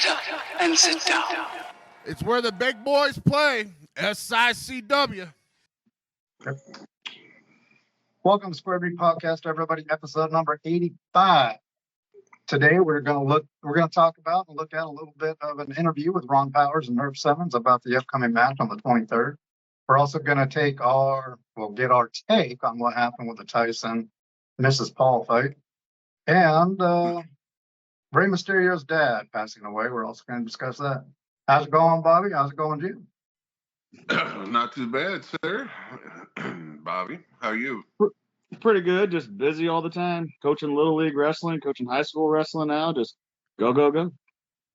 Shut up and sit down. It's where the big boys play. SICW. Welcome to Square Beat Podcast, everybody. Episode number 85. Today we're going to talk about and look at a little bit of an interview with Ron Powers and Herb Simmons about the upcoming match on the 23rd. We're also going to get our take on what happened with the Tyson Mrs. Paul fight, and Rey Mysterio's dad passing away. We're also going to discuss that. How's it going, Bobby? How's it going, Jim? Not too bad, sir. Bobby, how are you? Pretty good. Just busy all the time. Coaching Little League Wrestling, coaching high school wrestling now. Just go, go, go.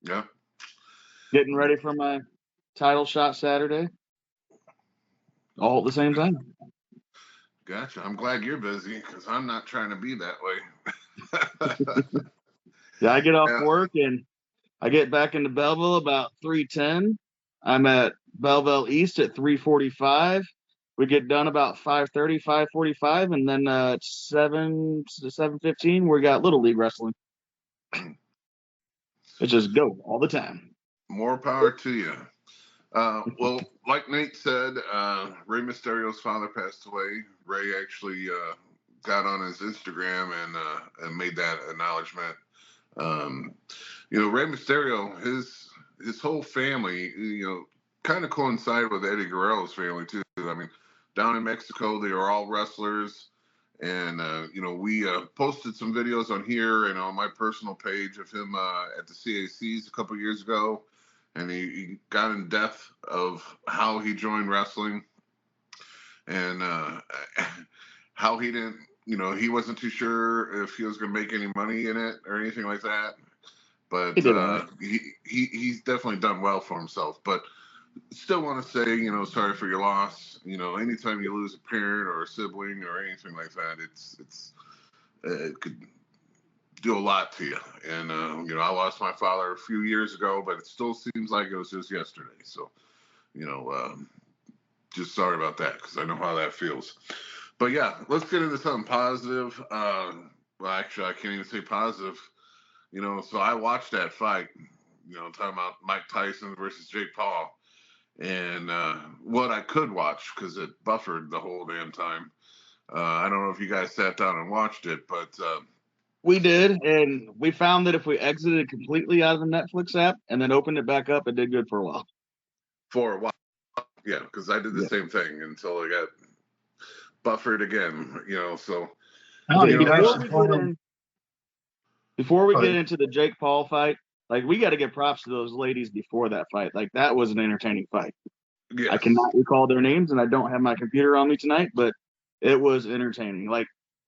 Yeah. Getting ready for my title shot Saturday. All at the same time. Gotcha. I'm glad you're busy because I'm not trying to be that way. Yeah, I get off work and I get back into Belleville about 3:10. I'm at Belleville East at 3:45. We get done about 5:30, 5:45, and then at 7 to 7:15, we got Little League Wrestling. It's just go all the time. More power to you. Well, like Nate said, Rey Mysterio's father passed away. Rey actually got on his Instagram and made that acknowledgement. Rey Mysterio, his whole family, kind of coincided with Eddie Guerrero's family too. I mean, down in Mexico, they are all wrestlers, and we posted some videos on here and on my personal page of him at the CACs a couple years ago, and he got in depth of how he joined wrestling and how he didn't, he wasn't too sure if he was going to make any money in it or anything like that. But he's definitely done well for himself. But still want to say, sorry for your loss. Anytime you lose a parent or a sibling or anything like that, it could do a lot to you. And I lost my father a few years ago, but it still seems like it was just yesterday. So, just sorry about that because I know how that feels. But yeah, let's get into something positive. Well, actually, I can't even say positive. So I watched that fight, talking about Mike Tyson versus Jake Paul, and what I could watch because it buffered the whole damn time. I don't know if you guys sat down and watched it, but we did, and we found that if we exited completely out of the Netflix app and then opened it back up, it did good for a while. For a while, yeah, because I did the same thing until I got buffered again. So. Before we get into the Jake Paul fight, we got to give props to those ladies before that fight. That was an entertaining fight. Yes. I cannot recall their names, and I don't have my computer on me tonight, but it was entertaining.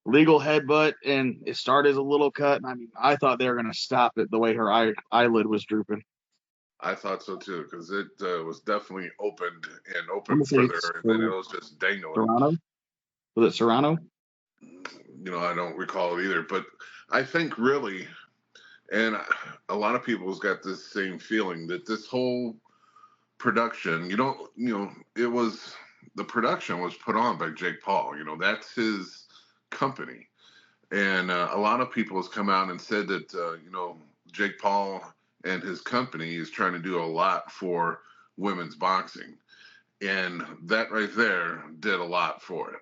Legal headbutt, and it started as a little cut. And I thought they were going to stop it the way her eyelid was drooping. I thought so too, because it was definitely opened further, and then it was just dangling. Serrano? Was it Serrano? I don't recall it either, but I think really, and a lot of people's got this same feeling that this whole production, the production was put on by Jake Paul. That's his company, and a lot of people has come out and said that Jake Paul and his company is trying to do a lot for women's boxing, and that right there did a lot for it.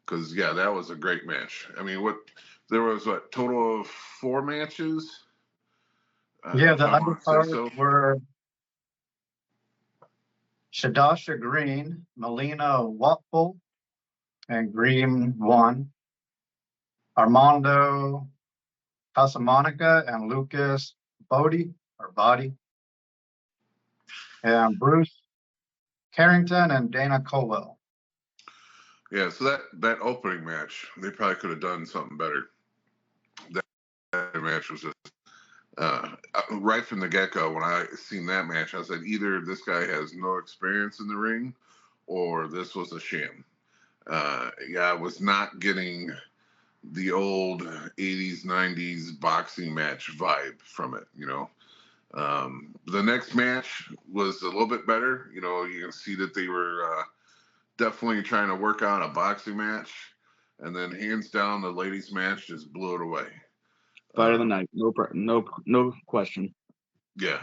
Because, that was a great match. I mean, there was total of 4 matches? The undercards were Shadasha Green, Melina Watful, and Green won. Armando Casamonica and Lucas Body, and Bruce Carrington and Dana Colwell. Yeah, so that opening match, they probably could have done something better. That match was just right from the get-go. When I seen that match, I said either this guy has no experience in the ring or this was a sham. I was not getting the old 80s, 90s boxing match vibe from it, The next match was a little bit better. You can see that they were definitely trying to work on a boxing match, and then hands down the ladies match just blew it away. Fight of the night, no question. Yeah.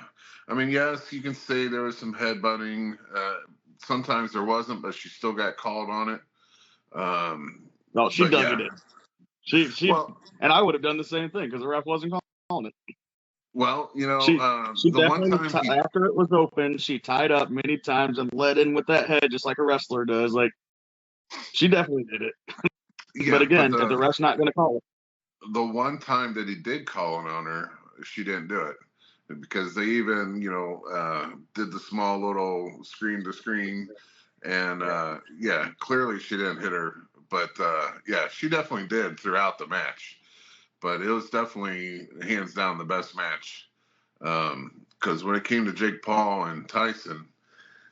I mean, yes, you can say there was some headbutting. Sometimes there wasn't, but she still got called on it. No, she dug yeah. it in. She well, and I would have done the same thing because the ref wasn't calling it. Well, you know, She the one time after it was open, she tied up many times and led in with that head just like a wrestler does. Like, she definitely did it. Yeah, but again, if the ref's not going to call it. The one time that he did call it on her, she didn't do it. Because they even, did the small little screen to screen. And, clearly she didn't hit her. But, she definitely did throughout the match. But it was definitely hands down the best match. Because when it came to Jake Paul and Tyson,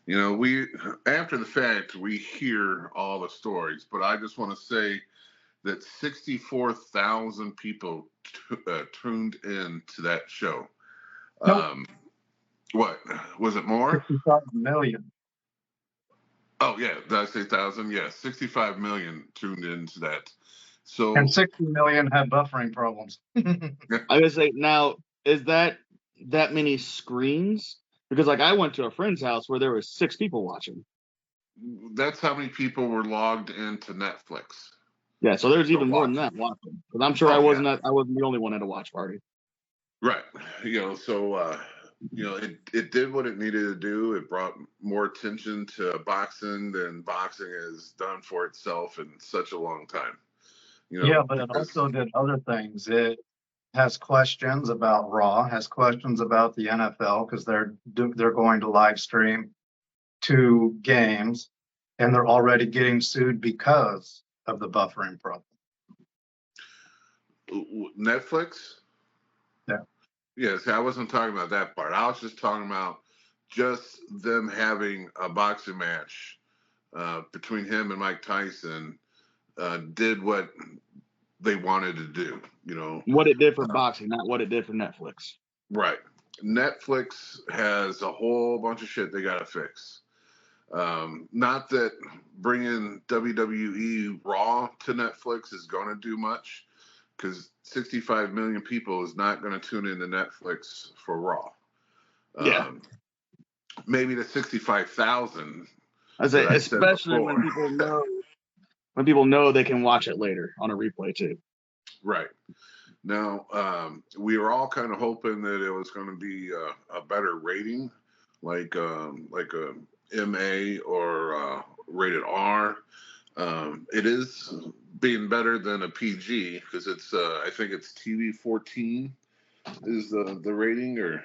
we after the fact we hear all the stories, but I just want to say that 64,000 people tuned in to that show. Nope. What was it more? 65 million. Oh yeah, did I say 1,000? Yeah, 65 million tuned into that. So and 60 million had buffering problems. I gotta say, now is that many screens? Because like I went to a friend's house where there was 6 people watching. That's how many people were logged into Netflix. Yeah, so there's even more than that watching. Because I'm sure I wasn't the only one at a watch party. Right. It did what it needed to do. It brought more attention to boxing than boxing has done for itself in such a long time. But it also did other things. It has questions about Raw, has questions about the NFL because they're going to live stream 2 games, and they're already getting sued because of the buffering problem. Netflix? Yeah. Yes, I wasn't talking about that part. I was just talking about just them having a boxing match between him and Mike Tyson did what they wanted to do, What it did for boxing, not what it did for Netflix. Right. Netflix has a whole bunch of shit they got to fix. Not that bringing WWE Raw to Netflix is going to do much, because 65 million people is not going to tune into Netflix for Raw. Maybe the 65,000. I say, especially when people know they can watch it later on a replay too. Right. Now, we were all kind of hoping that it was going to be a better rating, like a MA or rated R. It is being better than a PG because it's I think it's TV 14 is the rating, or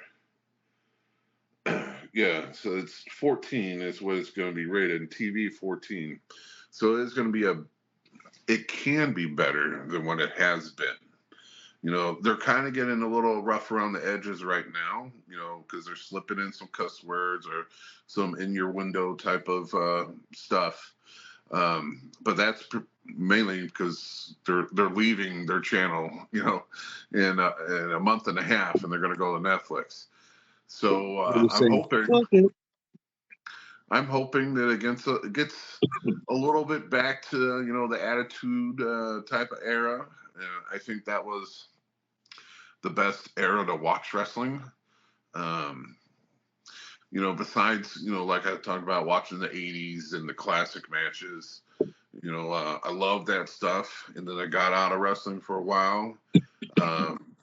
so it's 14 is what it's going to be rated, and TV 14. So it's going to be it can be better than what it has been. They're kind of getting a little rough around the edges right now, because they're slipping in some cuss words or some in your window type of stuff. But that's mainly because they're leaving their channel, in a month and a half, and they're going to go to Netflix. So I'm hoping that it gets a little bit back to the Attitude type of era. I think that was the best era to watch wrestling. Besides like I talked about watching the 80s and the classic matches. I love that stuff, and then I got out of wrestling for a while.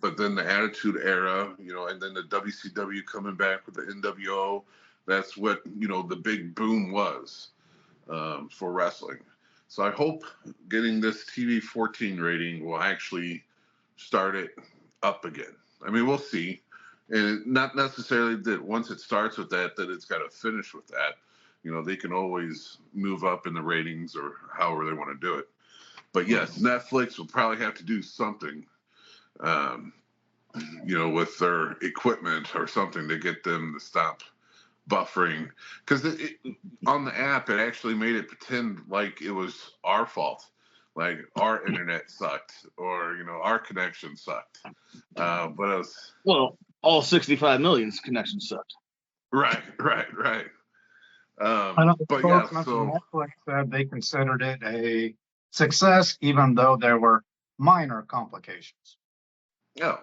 But then the Attitude Era, and then the WCW coming back with the NWO, that's what, the big boom was for wrestling. So I hope getting this TV 14 rating will actually start it up again. I mean, we'll see. And not necessarily that once it starts with that it's got to finish with that. They can always move up in the ratings or however they want to do it. But yes, Netflix will probably have to do something, with their equipment or something to get them to stop buffering. Because on the app, it actually made it pretend like it was our fault. Like our internet sucked, or our connection sucked. But it was all 65 million's connection sucked. Right. But yeah, so Netflix said they considered it a success, even though there were minor complications. Oh,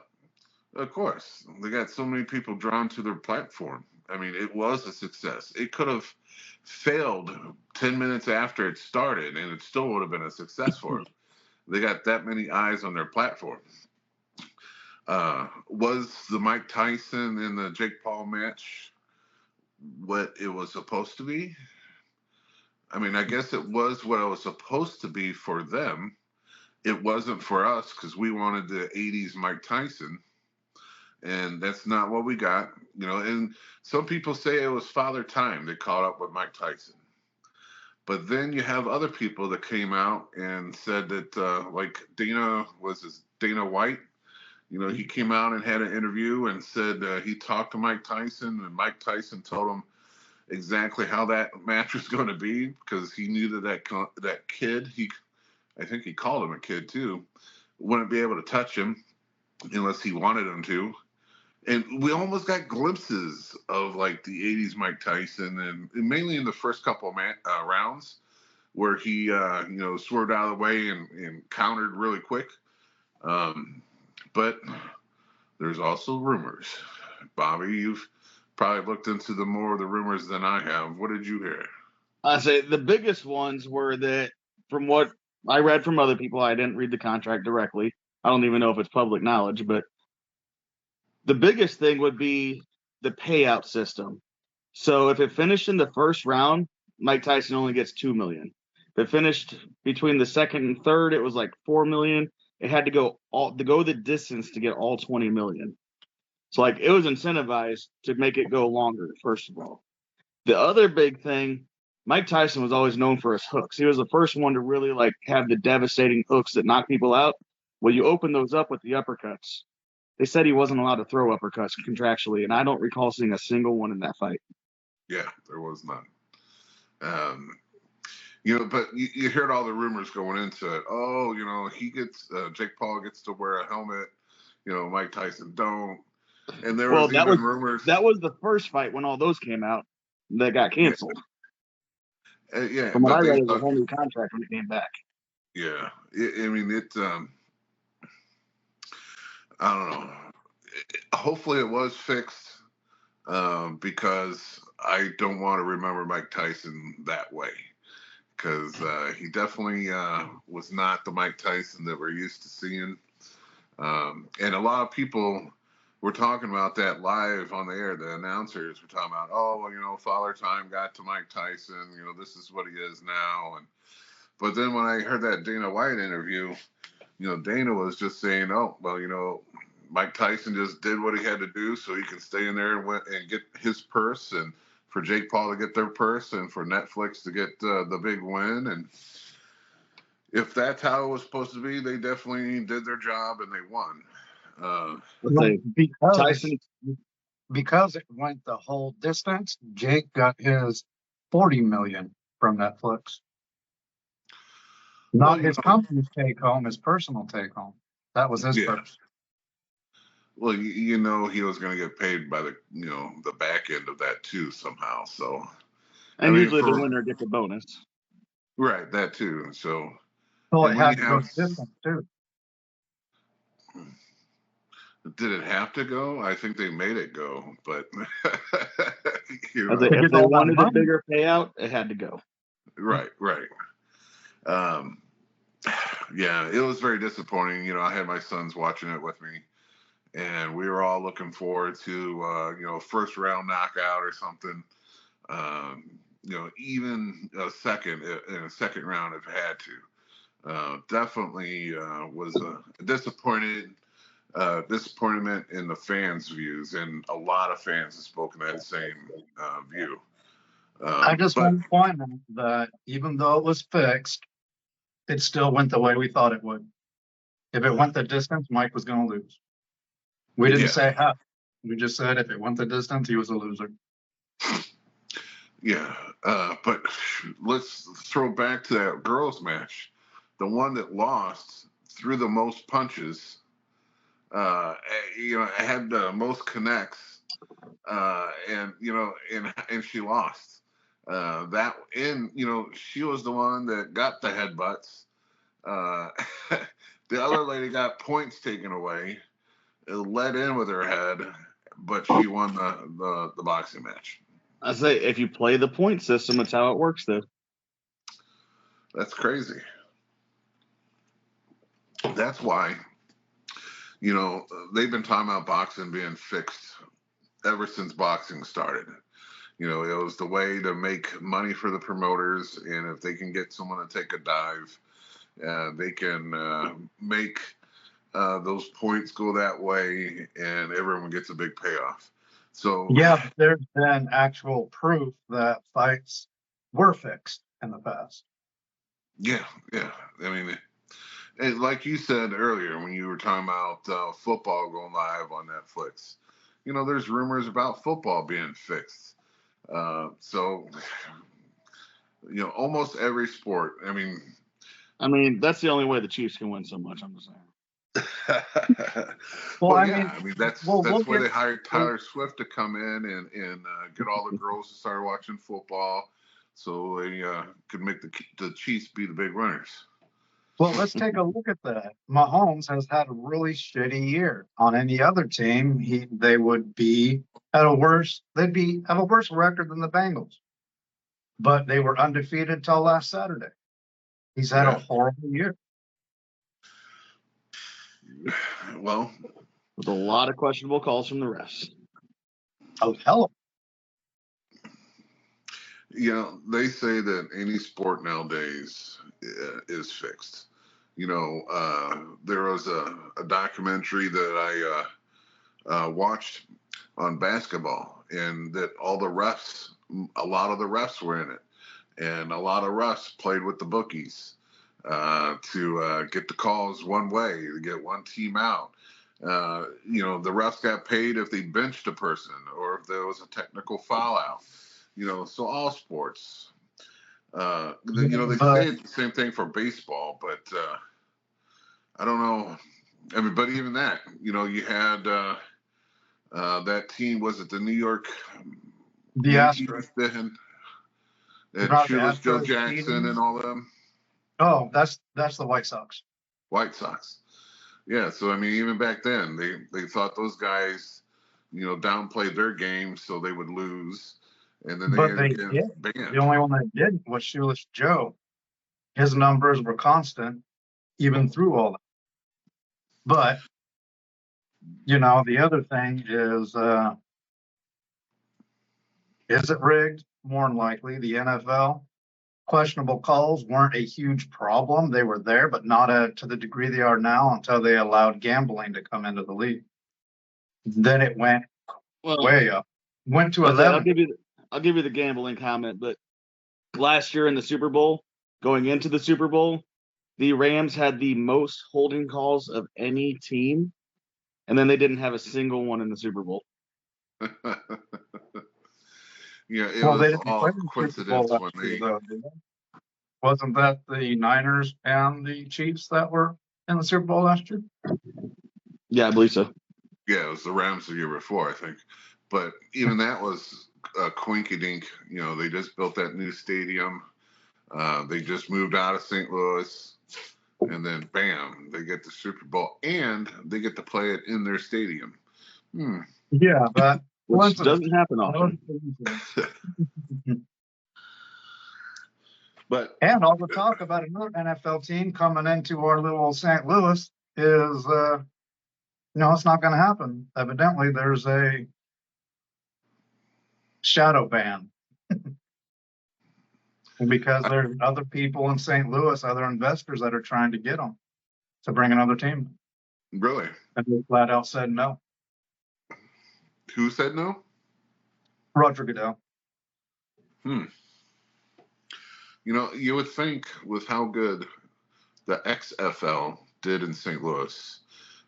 Of course, they got so many people drawn to their platform. I mean, it was a success. It could have failed 10 minutes after it started, and it still would have been a success for them. They got that many eyes on their platform. Was the Mike Tyson and the Jake Paul match what it was supposed to be? I mean, I guess it was what it was supposed to be for them. It wasn't for us because we wanted the 80s Mike Tyson. And that's not what we got, you know. And some people say it was Father Time that caught up with Mike Tyson. But then you have other people that came out and said that, like Dana White, you know, he came out and had an interview and said he talked to Mike Tyson, and Mike Tyson told him exactly how that match was going to be because he knew that kid, I think he called him a kid too, wouldn't be able to touch him unless he wanted him to. And we almost got glimpses of like the 80s Mike Tyson, and mainly in the first couple of rounds where he, swerved out of the way and countered really quick. But there's also rumors. Bobby, you've probably looked into more of the rumors than I have. What did you hear? I say the biggest ones were that, from what I read from other people, I didn't read the contract directly. I don't even know if it's public knowledge, but the biggest thing would be the payout system. So if it finished in the first round, Mike Tyson only gets $2 million. If it finished between the second and third, it was like $4 million. It had to go the distance to get all $20 million. So like it was incentivized to make it go longer, first of all. The other big thing, Mike Tyson was always known for his hooks. He was the first one to really like have the devastating hooks that knock people out. Well, you open those up with the uppercuts. They said he wasn't allowed to throw uppercuts contractually, and I don't recall seeing a single one in that fight. Yeah, there was none. But you heard all the rumors going into it. Oh, Jake Paul gets to wear a helmet. Mike Tyson don't. And there was rumors. That was the first fight when all those came out that got canceled. Yeah. From what I read, it was a whole new contract when it came back. Yeah. I don't know. Hopefully it was fixed because I don't want to remember Mike Tyson that way. Because he definitely was not the Mike Tyson that we're used to seeing. And a lot of people were talking about that live on the air. The announcers were talking about, Father Time got to Mike Tyson. This is what he is now. But then when I heard that Dana White interview, Dana was just saying, Mike Tyson just did what he had to do so he can stay in there and get his purse, and for Jake Paul to get their purse, and for Netflix to get the big win. And if that's how it was supposed to be, they definitely did their job and they won. Because it went the whole distance, Jake got his $40 million from Netflix. Not his company's take home, his personal take home. That was his purse. Well, he was going to get paid by the back end of that too somehow. So, and usually the winner gets a bonus. Right, that too. So, it had to go distance too. Did it have to go? I think they made it go, but if they wanted a bigger payout, it had to go. Right. Yeah, it was very disappointing. I had my sons watching it with me, and we were all looking forward to first round knockout or something. Even a second round if it had to. Definitely was a disappointment in the fans' views, and a lot of fans have spoken that same view. I just want to point out that even though it was fixed, it still went the way we thought it would. If it went the distance, Mike was going to lose. We didn't say how. We just said if it went the distance, he was a loser. Yeah, but let's throw back to that girls' match. The one that lost threw the most punches. Had the most connects, and she lost. She was the one that got the headbutts. The other lady got points taken away, let in with her head, but she won the boxing match. I say, if you play the point system, that's how it works, though. That's crazy. That's why, they've been talking about boxing being fixed ever since boxing started. It was the way to make money for the promoters, and if they can get someone to take a dive, they can make those points go that way, and everyone gets a big payoff. So yeah, there's been actual proof that fights were fixed in the past. Yeah. I mean, like you said earlier when you were talking about football going live on Netflix, there's rumors about football being fixed. So, almost every sport. I mean, that's the only way the Chiefs can win so much. I'm just saying. well, I mean that's why they hired Tyler Swift to come in and get all the girls to start watching football, so they could make the Chiefs be the big runners. Well, let's take a look at that. Mahomes has had a really shitty year. On any other team, they would be at a worse. They'd have a worse record than the Bengals, but they were undefeated till last Saturday. He's had a horrible year. Well, with a lot of questionable calls from the refs. Oh, hell. They say that any sport nowadays is fixed. There was a documentary that I watched on basketball, and that a lot of the refs were in it, and a lot of refs played with the bookies to get the calls one way, to get one team out. The refs got paid if they benched a person or if there was a technical foul out. So all sports. They say the same thing for baseball, but I don't know. I mean, but even that, you had that team. Was it the New York? The Astros. And Shoeless Joe Jackson and all them. Oh, that's the White Sox. White Sox. Yeah, so I mean, even back then, they thought those guys, downplayed their game so they would lose, and then they get banned. The only one that didn't was Shoeless Joe. His numbers were constant, even through all that. But the other thing is it rigged? More than likely, the NFL. Questionable calls weren't a huge problem. They were there, but not to the degree they are now until they allowed gambling to come into the league. Then it went way up. Went to 11. I'll give you the gambling comment, but last year in the Super Bowl, going into the Super Bowl, the Rams had the most holding calls of any team, and then they didn't have a single one in the Super Bowl. Yeah, it was all coincidence when they. Wasn't that the Niners and the Chiefs that were in the Super Bowl last year? Yeah, I believe so. Yeah, it was the Rams the year before, I think. But even that was a quinky-dink. They just built that new stadium. They just moved out of St. Louis. And then, bam, they get the Super Bowl. And they get to play it in their stadium. Yeah, but which doesn't happen often. And all the talk about another NFL team coming into our little St. Louis is, it's not going to happen. Evidently, there's a shadow ban. Because there's other people in St. Louis, other investors that are trying to get them to bring another team. Really? And they flat out said no. Who said no? Roger Goodell. You would think with how good the XFL did in St. Louis,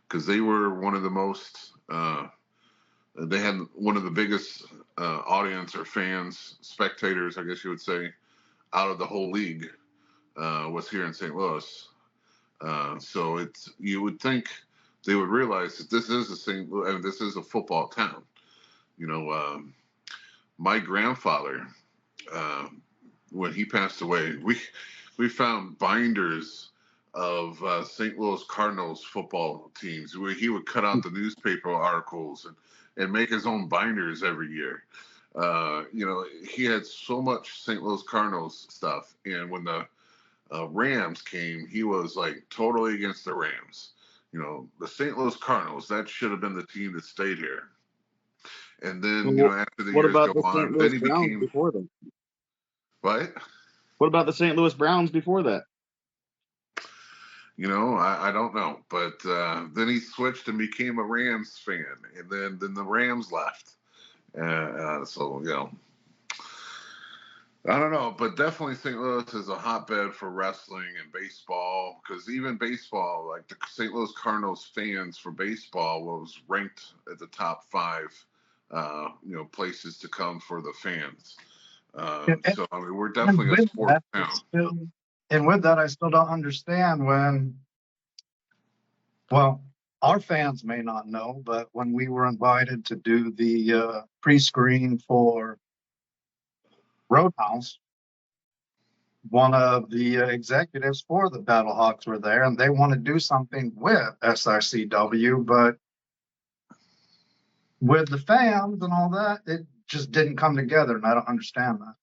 because they were one of the most, they had one of the biggest audience or fans, spectators, I guess you would say, out of the whole league, was here in St. Louis. So you would think they would realize that this is this is a football town. My grandfather, when he passed away, we found binders of St. Louis Cardinals football teams, where he would cut out the newspaper articles and make his own binders every year. He had so much St. Louis Cardinals stuff, and when the Rams came, he was like totally against the Rams. The St. Louis Cardinals, that should have been the team that stayed here. And then, after the what years about go the St. on, Louis then he Browns became before them? what? What about the St. Louis Browns before that? I don't know, but then he switched and became a Rams fan, and then the Rams left. So I don't know, but definitely St. Louis is a hotbed for wrestling and baseball, because even baseball, like the St. Louis Cardinals fans for baseball was ranked at the top 5, places to come for the fans. So I mean, we're definitely a sports town. And with that, I still don't understand our fans may not know, but when we were invited to do the pre-screen for Roadhouse, one of the executives for the Battlehawks were there, and they want to do something with SICW, but with the fans and all that, it just didn't come together, and I don't understand that.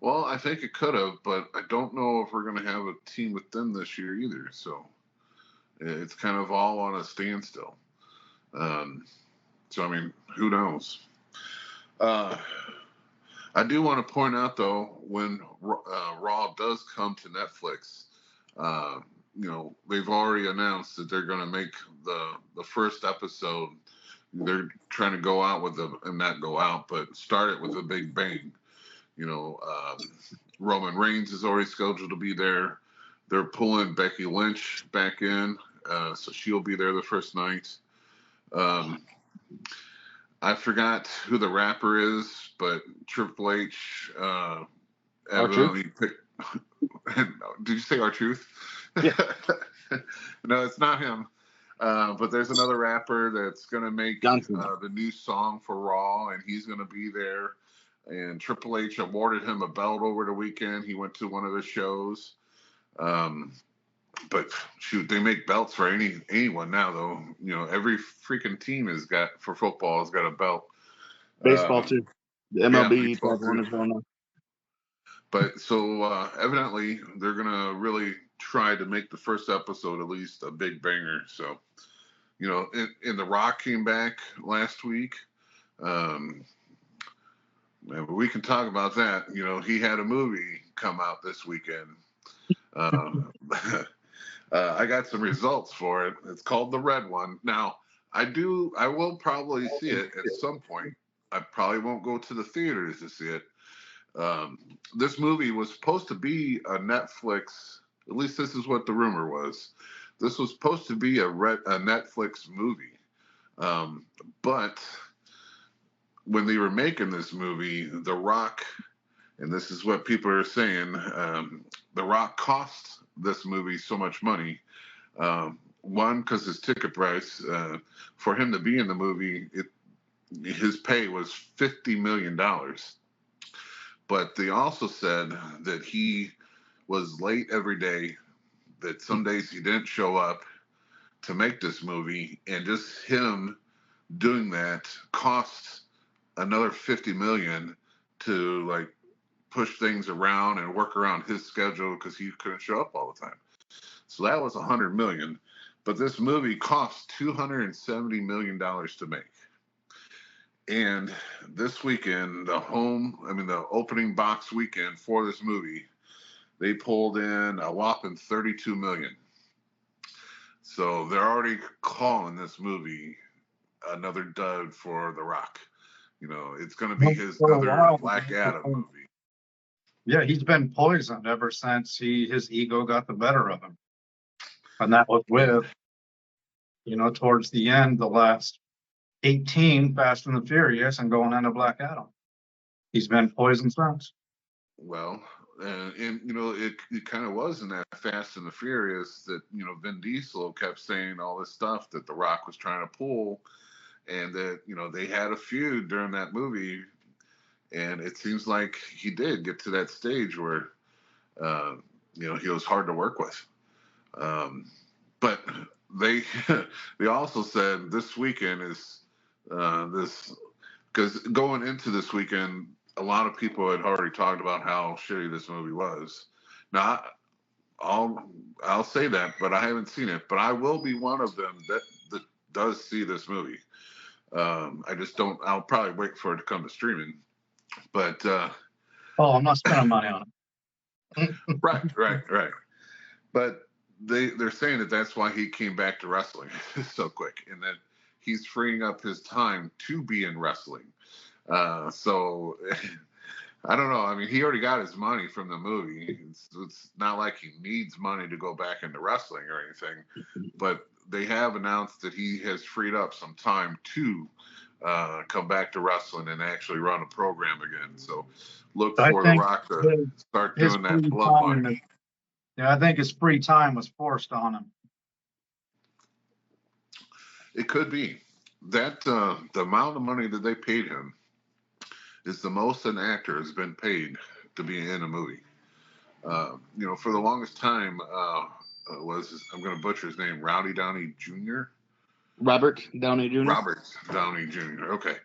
Well, I think it could have, but I don't know if we're going to have a team with them this year either. So it's kind of all on a standstill. So, I mean, who knows? I do want to point out, though, when Raw does come to Netflix, they've already announced that they're going to make the first episode. They're trying to go out with not go out, but start it with a big bang. Roman Reigns is already scheduled to be there. They're pulling Becky Lynch back in, so she'll be there the first night. I forgot who the rapper is, but Triple H evidently picked. Did you say R-Truth? Yeah. No, it's not him. But there's another rapper that's going to make the new song for Raw, and he's going to be there. And Triple H awarded him a belt over the weekend. He went to one of the shows. But shoot, they make belts for anyone now, though. Every freaking team for football has got a belt. Baseball too. The MLB baseball has one as well now. But so evidently they're gonna really try to make the first episode at least a big banger. So and The Rock came back last week. We can talk about that. He had a movie come out this weekend. I got some results for it. It's called The Red One. Now, I will probably see it at some point. I probably won't go to the theaters to see it. This movie was supposed to be a Netflix, at least this is what the rumor was. This was supposed to be a Netflix movie. But when they were making this movie, The Rock, and this is what people are saying, The Rock cost this movie so much money. One, because his ticket price, for him to be in the movie, his pay was $50 million. But they also said that he was late every day, that some days he didn't show up to make this movie, and just him doing that cost another $50 million to push things around and work around his schedule because he couldn't show up all the time. So that was $100 million. But this movie cost $270 million to make. And this weekend, the opening box weekend for this movie, they pulled in a whopping $32 million. So they're already calling this movie another dud for The Rock. It's going to be his other Black Adam movie. Yeah, he's been poisoned ever since his ego got the better of him. And that was with, towards the end, the last 18 Fast and the Furious and going into Black Adam. He's been poisoned since. Well, and it kind of was in that Fast and the Furious that, Vin Diesel kept saying all this stuff that The Rock was trying to pull, and that, they had a feud during that movie. And it seems like he did get to that stage where, he was hard to work with. But they they also said this weekend is this, because going into this weekend, a lot of people had already talked about how shitty this movie was. Now, I'll say that, but I haven't seen it. But I will be one of them that does see this movie. I just don't. I'll probably wait for it to come to streaming. But I'm not spending money on it. right. But they're saying that that's why he came back to wrestling so quick, and that he's freeing up his time to be in wrestling. So I don't know. I mean, he already got his money from the movie. It's not like he needs money to go back into wrestling or anything. But they have announced that he has freed up some time to come back to wrestling and actually run a program again. So look for The Rock to start doing that blood money. Yeah, I think his free time was forced on him. It could be that the amount of money that they paid him is the most an actor has been paid to be in a movie. For the longest time I'm going to butcher his name, Rowdy Downey Jr. Robert Downey Jr. Robert Downey Jr. Okay.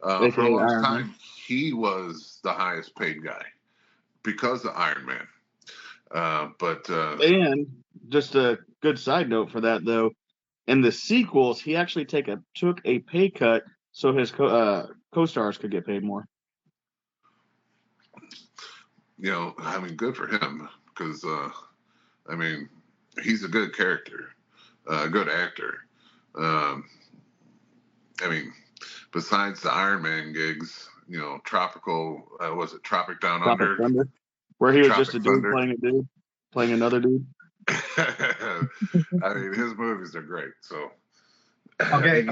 For the longest time, he was the highest paid guy because of Iron Man. And just a good side note for that, though, in the sequels, he actually took a pay cut so his co-stars could get paid more. Good for him, because he's a good character, a good actor. Besides the Iron Man gigs, Tropic Down Under? Thunder, where he was just a dude playing another dude. His movies are great. So, okay,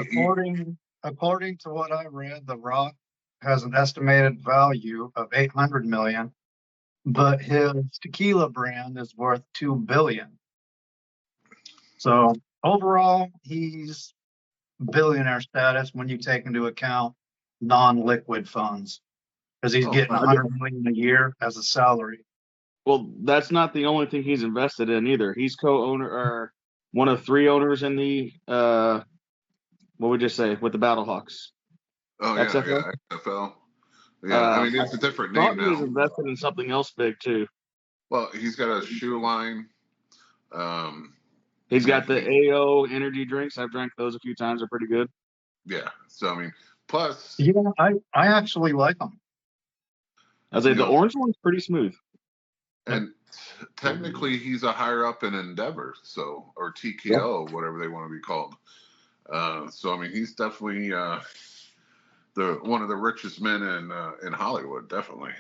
according to what I read, The Rock has an estimated value of $800 million, but his tequila brand is worth $2 billion. So overall, he's billionaire status when you take into account non-liquid funds, because he's getting $100 million a year as a salary. Well, that's not the only thing he's invested in either. He's co-owner or one of 3 owners in the what would you say, with the Battlehawks? Oh yeah, XFL. Yeah, it's a different name now. He's invested in something else big too. Well, he's got a shoe line. He's got the AO energy drinks. I've drank those a few times. They're pretty good. Yeah. So plus. Yeah, I actually like them. I was like, the orange one's pretty smooth. And technically, he's a higher up in Endeavor, or TKO, whatever they want to be called. He's definitely one of the richest men in Hollywood, definitely.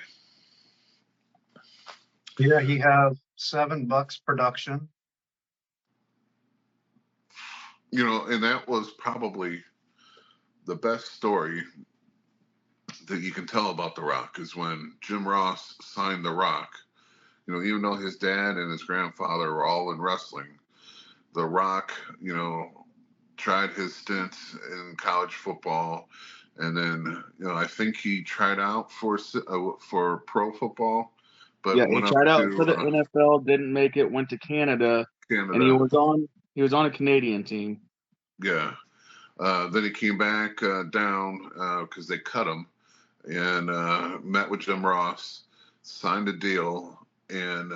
Yeah, he has $7 production. And that was probably the best story that you can tell about The Rock, is when Jim Ross signed The Rock. Even though his dad and his grandfather were all in wrestling, The Rock, tried his stint in college football, and then, I think he tried out for pro football. But yeah, he tried out for the NFL, didn't make it, went to Canada, and he was on a Canadian team. Yeah. Then he came back down because they cut him, and met with Jim Ross, signed a deal, and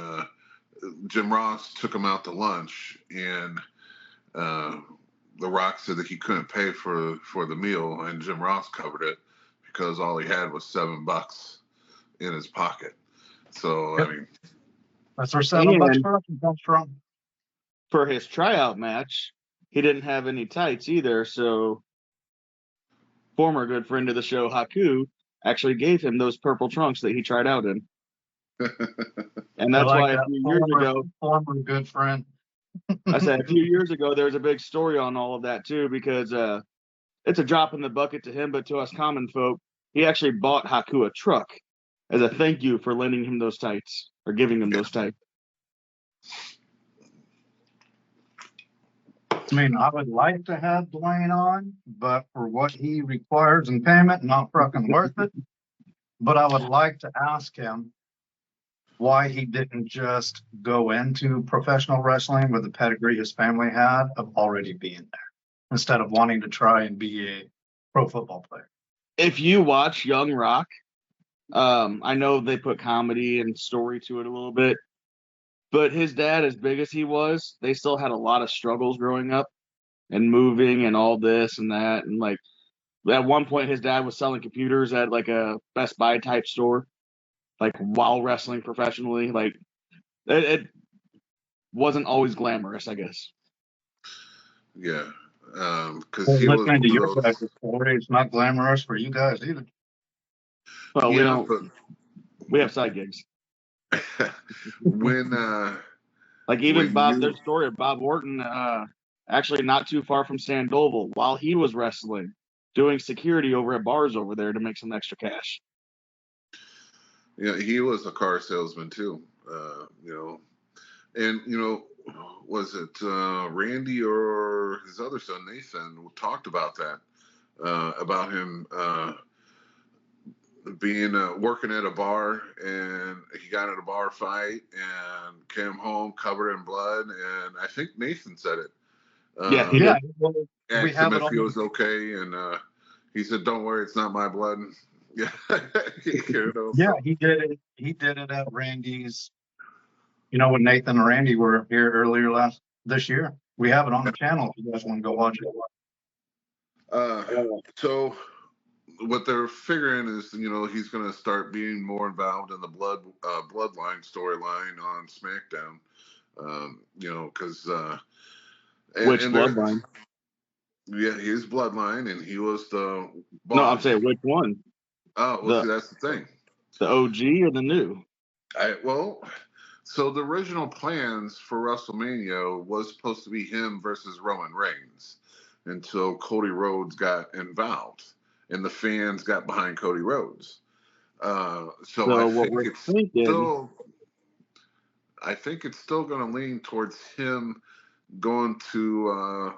Jim Ross took him out to lunch, and The Rock said that he couldn't pay for the meal, and Jim Ross covered it because all he had was $7 in his pocket. So, that's where $7 comes from. For his tryout match, he didn't have any tights either, so former good friend of the show, Haku, actually gave him those purple trunks that he tried out in. And that's why a few years ago, former good friend. I said a few years ago, there was a big story on all of that too, because it's a drop in the bucket to him, but to us common folk, he actually bought Haku a truck as a thank you for lending him those tights, or giving him those tights. I would like to have Dwayne on, but for what he requires in payment, not fucking worth it. But I would like to ask him why he didn't just go into professional wrestling with the pedigree his family had of already being there, instead of wanting to try and be a pro football player. If you watch Young Rock, I know they put comedy and story to it a little bit, but his dad, as big as he was, they still had a lot of struggles growing up and moving and all this and that. And like at one point, his dad was selling computers at like a Best Buy type store, like while wrestling professionally. Like it wasn't always glamorous, I guess. Yeah, because Well, he was listening to one your of those. guys' story, it's not glamorous for you guys either. Well, Yeah, we have side gigs. when Like even when Bob, you there's a story of Bob Orton, actually not too far from Sandoval, while he was wrestling, doing security over at bars over there to make some extra cash. yeah, he was a car salesman too. And was it Randy or his other son Nathan talked about that, about him being working at a bar, and he got in a bar fight and came home covered in blood, and I think Nathan said it. Yeah, he Yeah, did. well, we Asked have him it if he on. was okay, and he said, "Don't worry, it's not my blood." Yeah, Yeah, so. he did it. He did it at Randy's. When Nathan and Randy were here earlier this year. We have it on the channel if you guys want to go watch it. So what they're figuring is, he's going to start being more involved in the bloodline storyline on SmackDown. Because Which and there, bloodline? yeah, his bloodline, and he was the boss. No, I'm saying which one? Oh, well, see, that's the thing. The OG or the new? So the original plans for WrestleMania was supposed to be him versus Roman Reigns until Cody Rhodes got involved and the fans got behind Cody Rhodes. So I think it's still going to lean towards him going to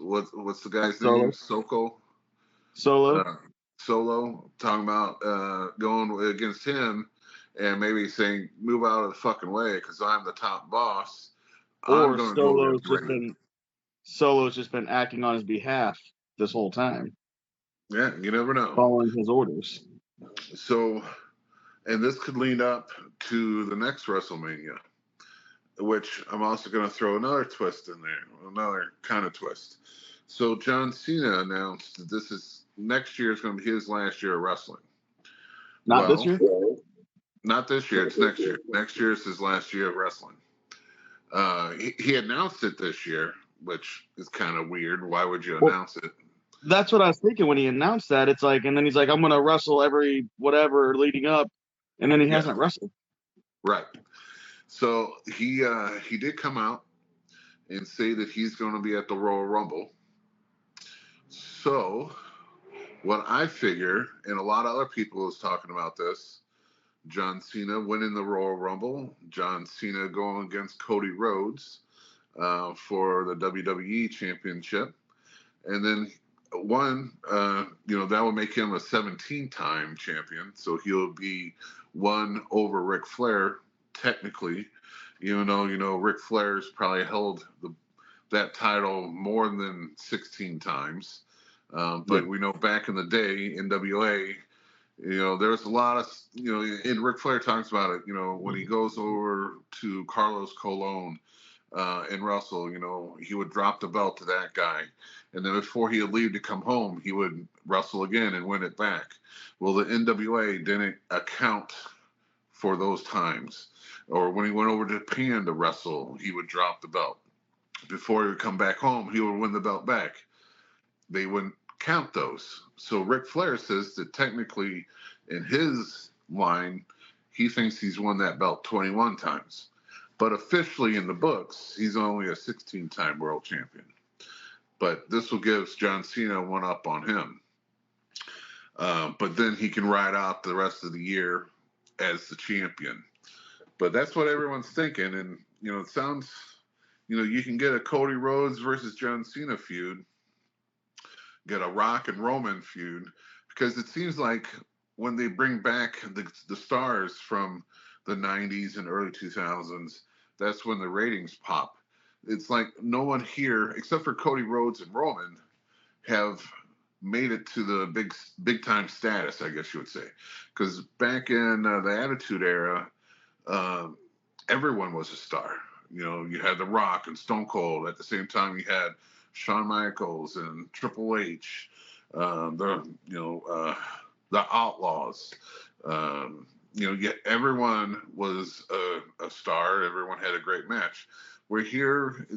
what's the guy's name? Solo, talking about going against him and maybe saying, move out of the fucking way because I'm the top boss. I'm Or going to go Solo's just been acting on his behalf this whole time. Yeah, you never know. Following his orders. So, and this could lead up to the next WrestleMania, which I'm also going to throw another twist in there, another kind of twist. So John Cena announced that next year is going to be his last year of wrestling. This year? Not this year. It's next year. Next year is his last year of wrestling. He announced it this year, which is kind of weird. Why would you announce it? That's what I was thinking when he announced that. It's like, and then he's like, I'm going to wrestle every whatever leading up, and then he hasn't wrestled. Right. So he did come out and say that he's going to be at the Royal Rumble. So what I figure, and a lot of other people is talking about this, John Cena winning the Royal Rumble, John Cena going against Cody Rhodes for the WWE Championship, and then that would make him a 17-time champion, so he'll be one over Ric Flair technically, even though Ric Flair's probably held that title more than 16 times. But we know back in the day, NWA, there's a lot of, and Ric Flair talks about it, when he goes over to Carlos Colon and Russell, he would drop the belt to that guy. And then before he would leave to come home, he would wrestle again and win it back. Well, the NWA didn't account for those times. Or when he went over to Japan to wrestle, he would drop the belt. Before he would come back home, he would win the belt back. They wouldn't count those. So Ric Flair says that technically in his line, he thinks he's won that belt 21 times. But officially in the books, he's only a 16-time world champion. But this will give John Cena one up on him. But then he can ride out the rest of the year as the champion. But that's what everyone's thinking. And, it sounds, you can get a Cody Rhodes versus John Cena feud, get a Rock and Roman feud, because it seems like when they bring back the stars from the 90s and early 2000s, that's when the ratings pop. It's like no one here, except for Cody Rhodes and Roman, have made it to the big time status, I guess you would say. Because back in the Attitude Era, everyone was a star. You know, you had The Rock and Stone Cold. At the same time, you had Shawn Michaels and Triple H, the Outlaws. Everyone was a star. Everyone had a great match. Where here,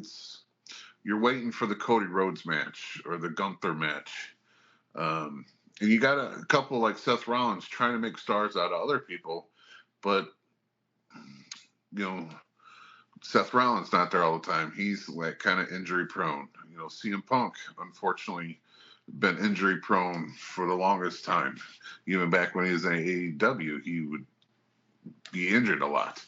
you're waiting for the Cody Rhodes match or the Gunther match. And you got a couple like Seth Rollins trying to make stars out of other people, but Seth Rollins not there all the time. He's like kind of injury prone. CM Punk, unfortunately, been injury prone for the longest time. Even back when he was in AEW, he would be injured a lot.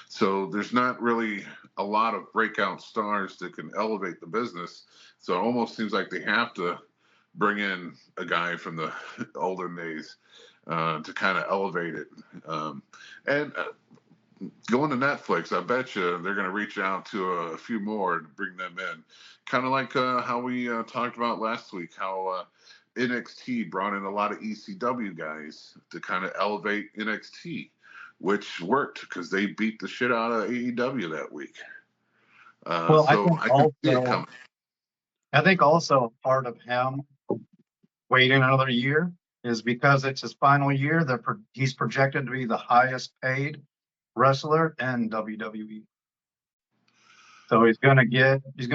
So there's not really a lot of breakout stars that can elevate the business. So it almost seems like they have to bring in a guy from the olden days to kind of elevate it. Going to Netflix, I bet you they're going to reach out to a few more to bring them in. Kind of like how we talked about last week, how NXT brought in a lot of ECW guys to kind of elevate NXT, which worked because they beat the shit out of AEW that week. Well, so I can see it coming. I think also part of him waiting another year is because it's his final year. He's projected to be the highest paid wrestler in WWE. So he's gonna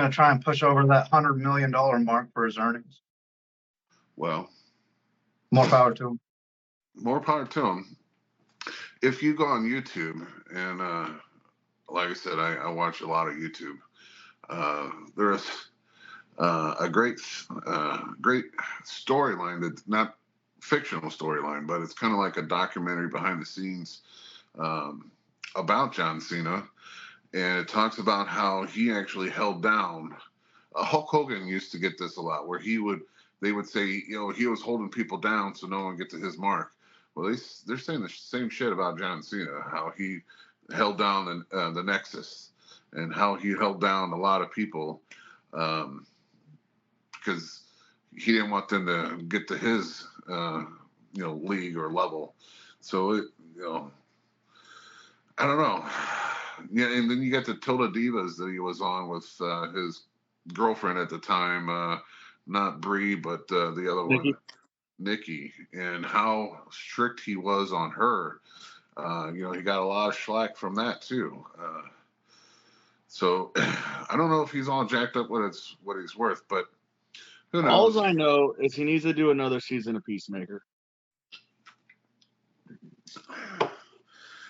try and push over that $100 million mark for his earnings. Well, more power to him. More power to him. If you go on YouTube, and like I said, I watch a lot of YouTube. There's a great storyline that's not fictional storyline, but it's kind of like a documentary behind the scenes about John Cena, and it talks about how he actually held down. Hulk Hogan used to get this a lot, where they would say, he was holding people down so no one get to his mark. Well, they're saying the same shit about John Cena, how he held down the Nexus, and how he held down a lot of people because he didn't want them to get to his league or level. So I don't know. Yeah, and then you got the Total Divas that he was on with his girlfriend at the time, not Brie, but the other one, Nikki, and how strict he was on her. He got a lot of slack from that too. So I don't know if he's all jacked up what he's worth, but who knows? All I know is he needs to do another season of Peacemaker.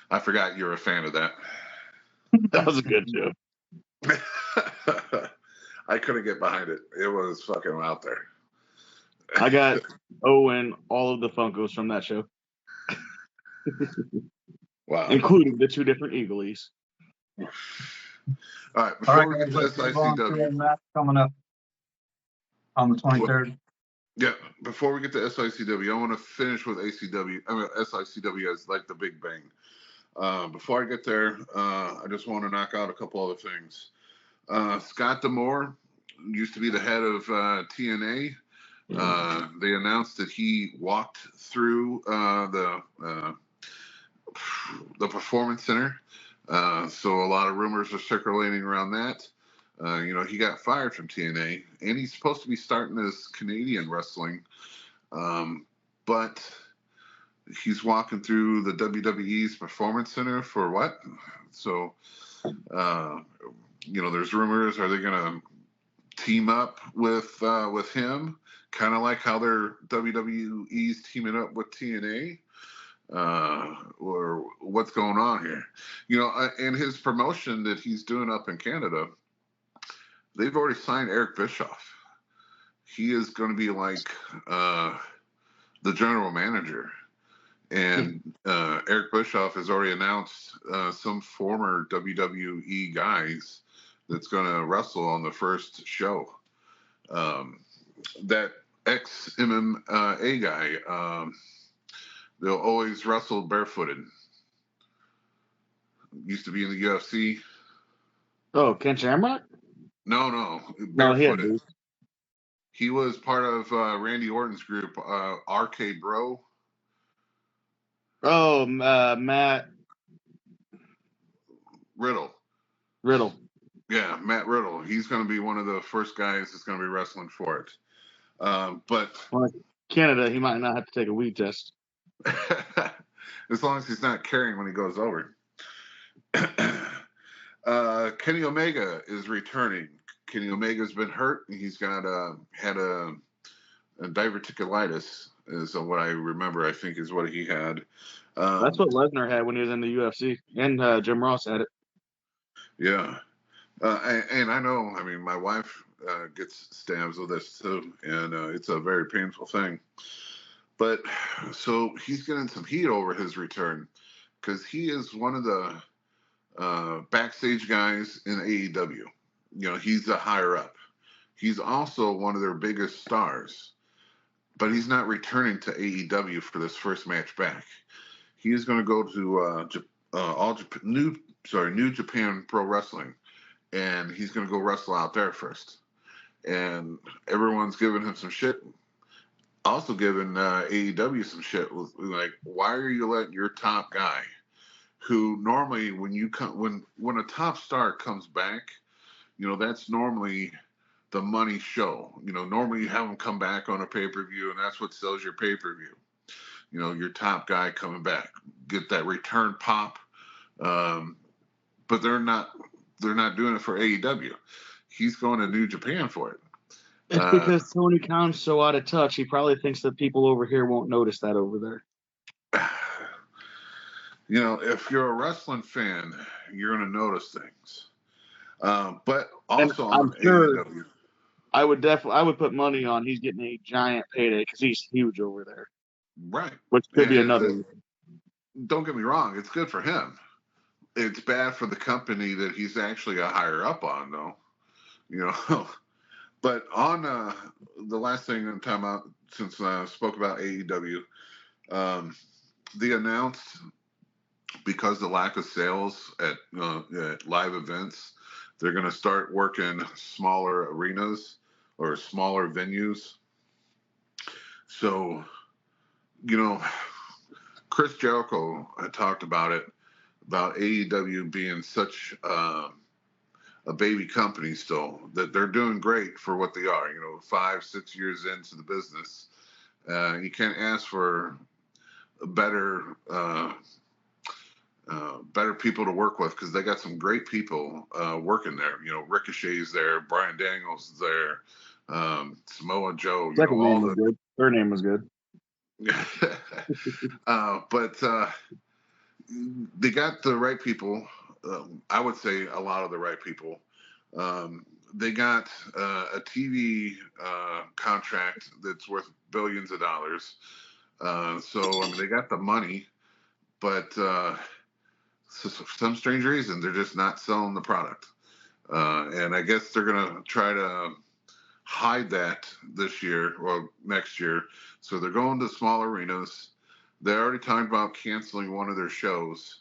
I forgot you're a fan of that. That was a good joke. I couldn't get behind it. It was fucking out there. I got Owen all of the Funkos from that show. Wow. Including the two different Eagles. All right, before we get to SICW. Coming up on the 23rd. Yeah, before we get to SICW, I want to finish with SICW as like the Big Bang. Before I get there, I just want to knock out a couple other things. Scott D'Amore used to be the head of TNA. They announced that he walked through the Performance Center. So a lot of rumors are circulating around that. He got fired from TNA, and he's supposed to be starting his Canadian wrestling. But he's walking through the WWE's Performance Center for what? So, there's rumors. Are they going to team up with him? Kind of like how their WWE's teaming up with TNA? Or what's going on here? And his promotion that he's doing up in Canada, they've already signed Eric Bischoff. He is going to be like the general manager. And Eric Bischoff has already announced some former WWE guys that's going to wrestle on the first show. That ex-MMA guy, they'll always wrestle barefooted. used to be in the UFC. Oh, Ken Shamrock? No, No, he had barefooted. boots. He was part of Randy Orton's group, RK Bro. Oh, Matt Riddle. Yeah, Matt Riddle. He's going to be one of the first guys that's going to be wrestling for it. But well, Canada, he might not have to take a weed test. as long as he's not carrying when he goes over. Kenny Omega is returning. Kenny Omega's been hurt. He's got had a diverticulitis, is what I remember. I think is what he had. That's what Lesnar had when he was in the UFC, and Jim Ross had it. Yeah, and I know. I mean, my wife gets stabs with this too, and it's a very painful thing. But so he's getting some heat over his return because he is one of the backstage guys in AEW. You know, he's a higher up. He's also one of their biggest stars, but he's not returning to AEW for this first match back. He is going to go to New Japan Pro Wrestling, and he's going to go wrestle out there first. And everyone's giving him some shit. Also giving AEW some shit. Like, why are you letting your top guy, who normally when a top star comes back, you know, that's normally the money show. You know, normally you have them come back on a pay-per-view, and that's what sells your pay-per-view. You know, your top guy coming back, get that return pop. But they're not doing it for AEW. He's going to New Japan for it. It's because Tony Khan's so out of touch. He probably thinks that people over here won't notice that over there. You know, if you're a wrestling fan, you're going to notice things. But also on AEW. I would put money on he's getting a giant payday because he's huge over there. Right. Which could be another. Don't get me wrong. It's good for him. It's bad for the company that he's actually a higher up on, though. You know. But on the last thing I'm talking about, since I spoke about AEW, they announced, because of the lack of sales at live events, they're going to start working smaller arenas or smaller venues. So, you know, Chris Jericho had talked about it, about AEW being such a baby company still, that they're doing great for what they are. You know, 5-6 years into the business, you can't ask for better people to work with, because they got some great people working there. You know, Ricochet's there, Bryan Daniels is there, Samoa Joe. Second name was good. Third name was good. But they got the right people. I would say a lot of the right people. They got a TV contract that's worth billions of dollars. So I mean, they got the money, but so for some strange reason, they're just not selling the product. And I guess they're gonna try to hide that this year or next year. So they're going to small arenas. They already talked about canceling one of their shows,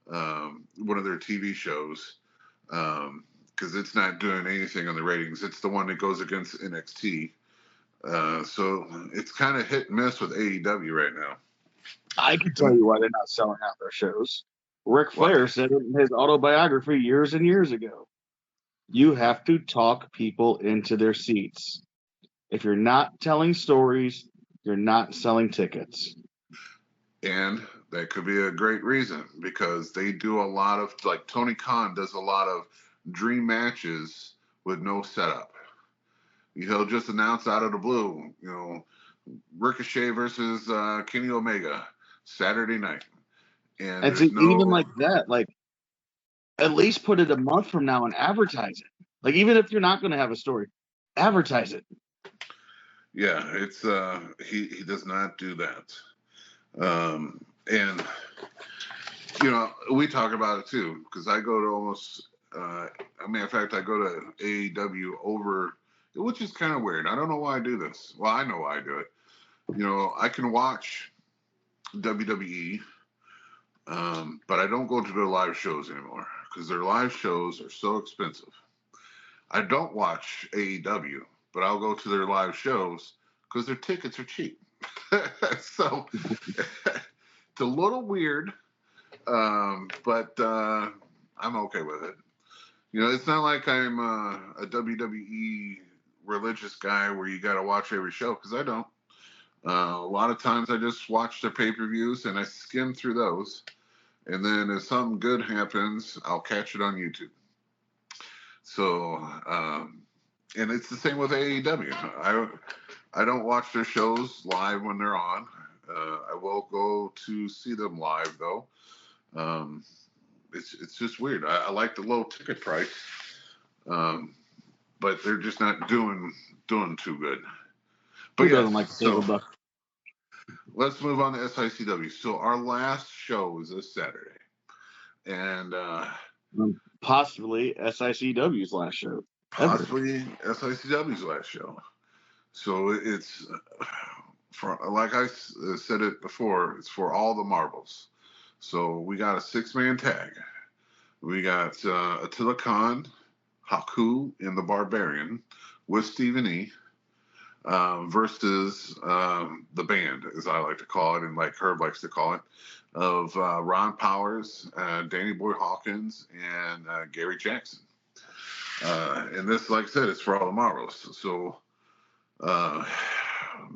one of their TV shows, because it's not doing anything on the ratings. It's the one that goes against NXT. So it's kind of hit and miss with AEW right now. I can tell you why they're not selling out their shows. Ric Flair said it in his autobiography years and years ago. You have to talk people into their seats. If you're not telling stories, you're not selling tickets. And that could be a great reason, because they do a lot of, like, Tony Khan does a lot of dream matches with no setup. He'll just announce out of the blue, you know, Ricochet versus Kenny Omega Saturday night. And see, even like that, like, at least put it a month from now and advertise it. Like, even if you're not going to have a story, advertise it. Yeah, it's he does not do that. And you know, we talk about it too, because I go to almost I mean, in fact, I go to AEW over, which is kind of weird. I don't know why I do this. Well, I know why I do it. You know, I can watch WWE But I don't go to their live shows anymore because their live shows are so expensive. I don't watch AEW, but I'll go to their live shows because their tickets are cheap. So it's a little weird, but I'm okay with it. You know, it's not like I'm a WWE religious guy where you got to watch every show, because I don't. A lot of times I just watch their pay-per-views and I skim through those. And then if something good happens, I'll catch it on YouTube. So, and it's the same with AEW. I don't watch their shows live when they're on. I will go to see them live, though. It's just weird. I like the low ticket price, but they're just not doing too good. But doesn't like the silver buck? Let's move on to SICW. So our last show is this Saturday, and possibly SICW's last show. Possibly SICW's last show. So it's for, like I said it before, it's for all the marbles. So we got a 6-man tag. We got Attila Khan, Haku, and the Barbarian with Stephen E. Versus the band, as I like to call it, and like Herb likes to call it, of Ron Powers, Danny Boy Hawkins, and Gary Jackson. And this, like I said, it's for all the marbles. So,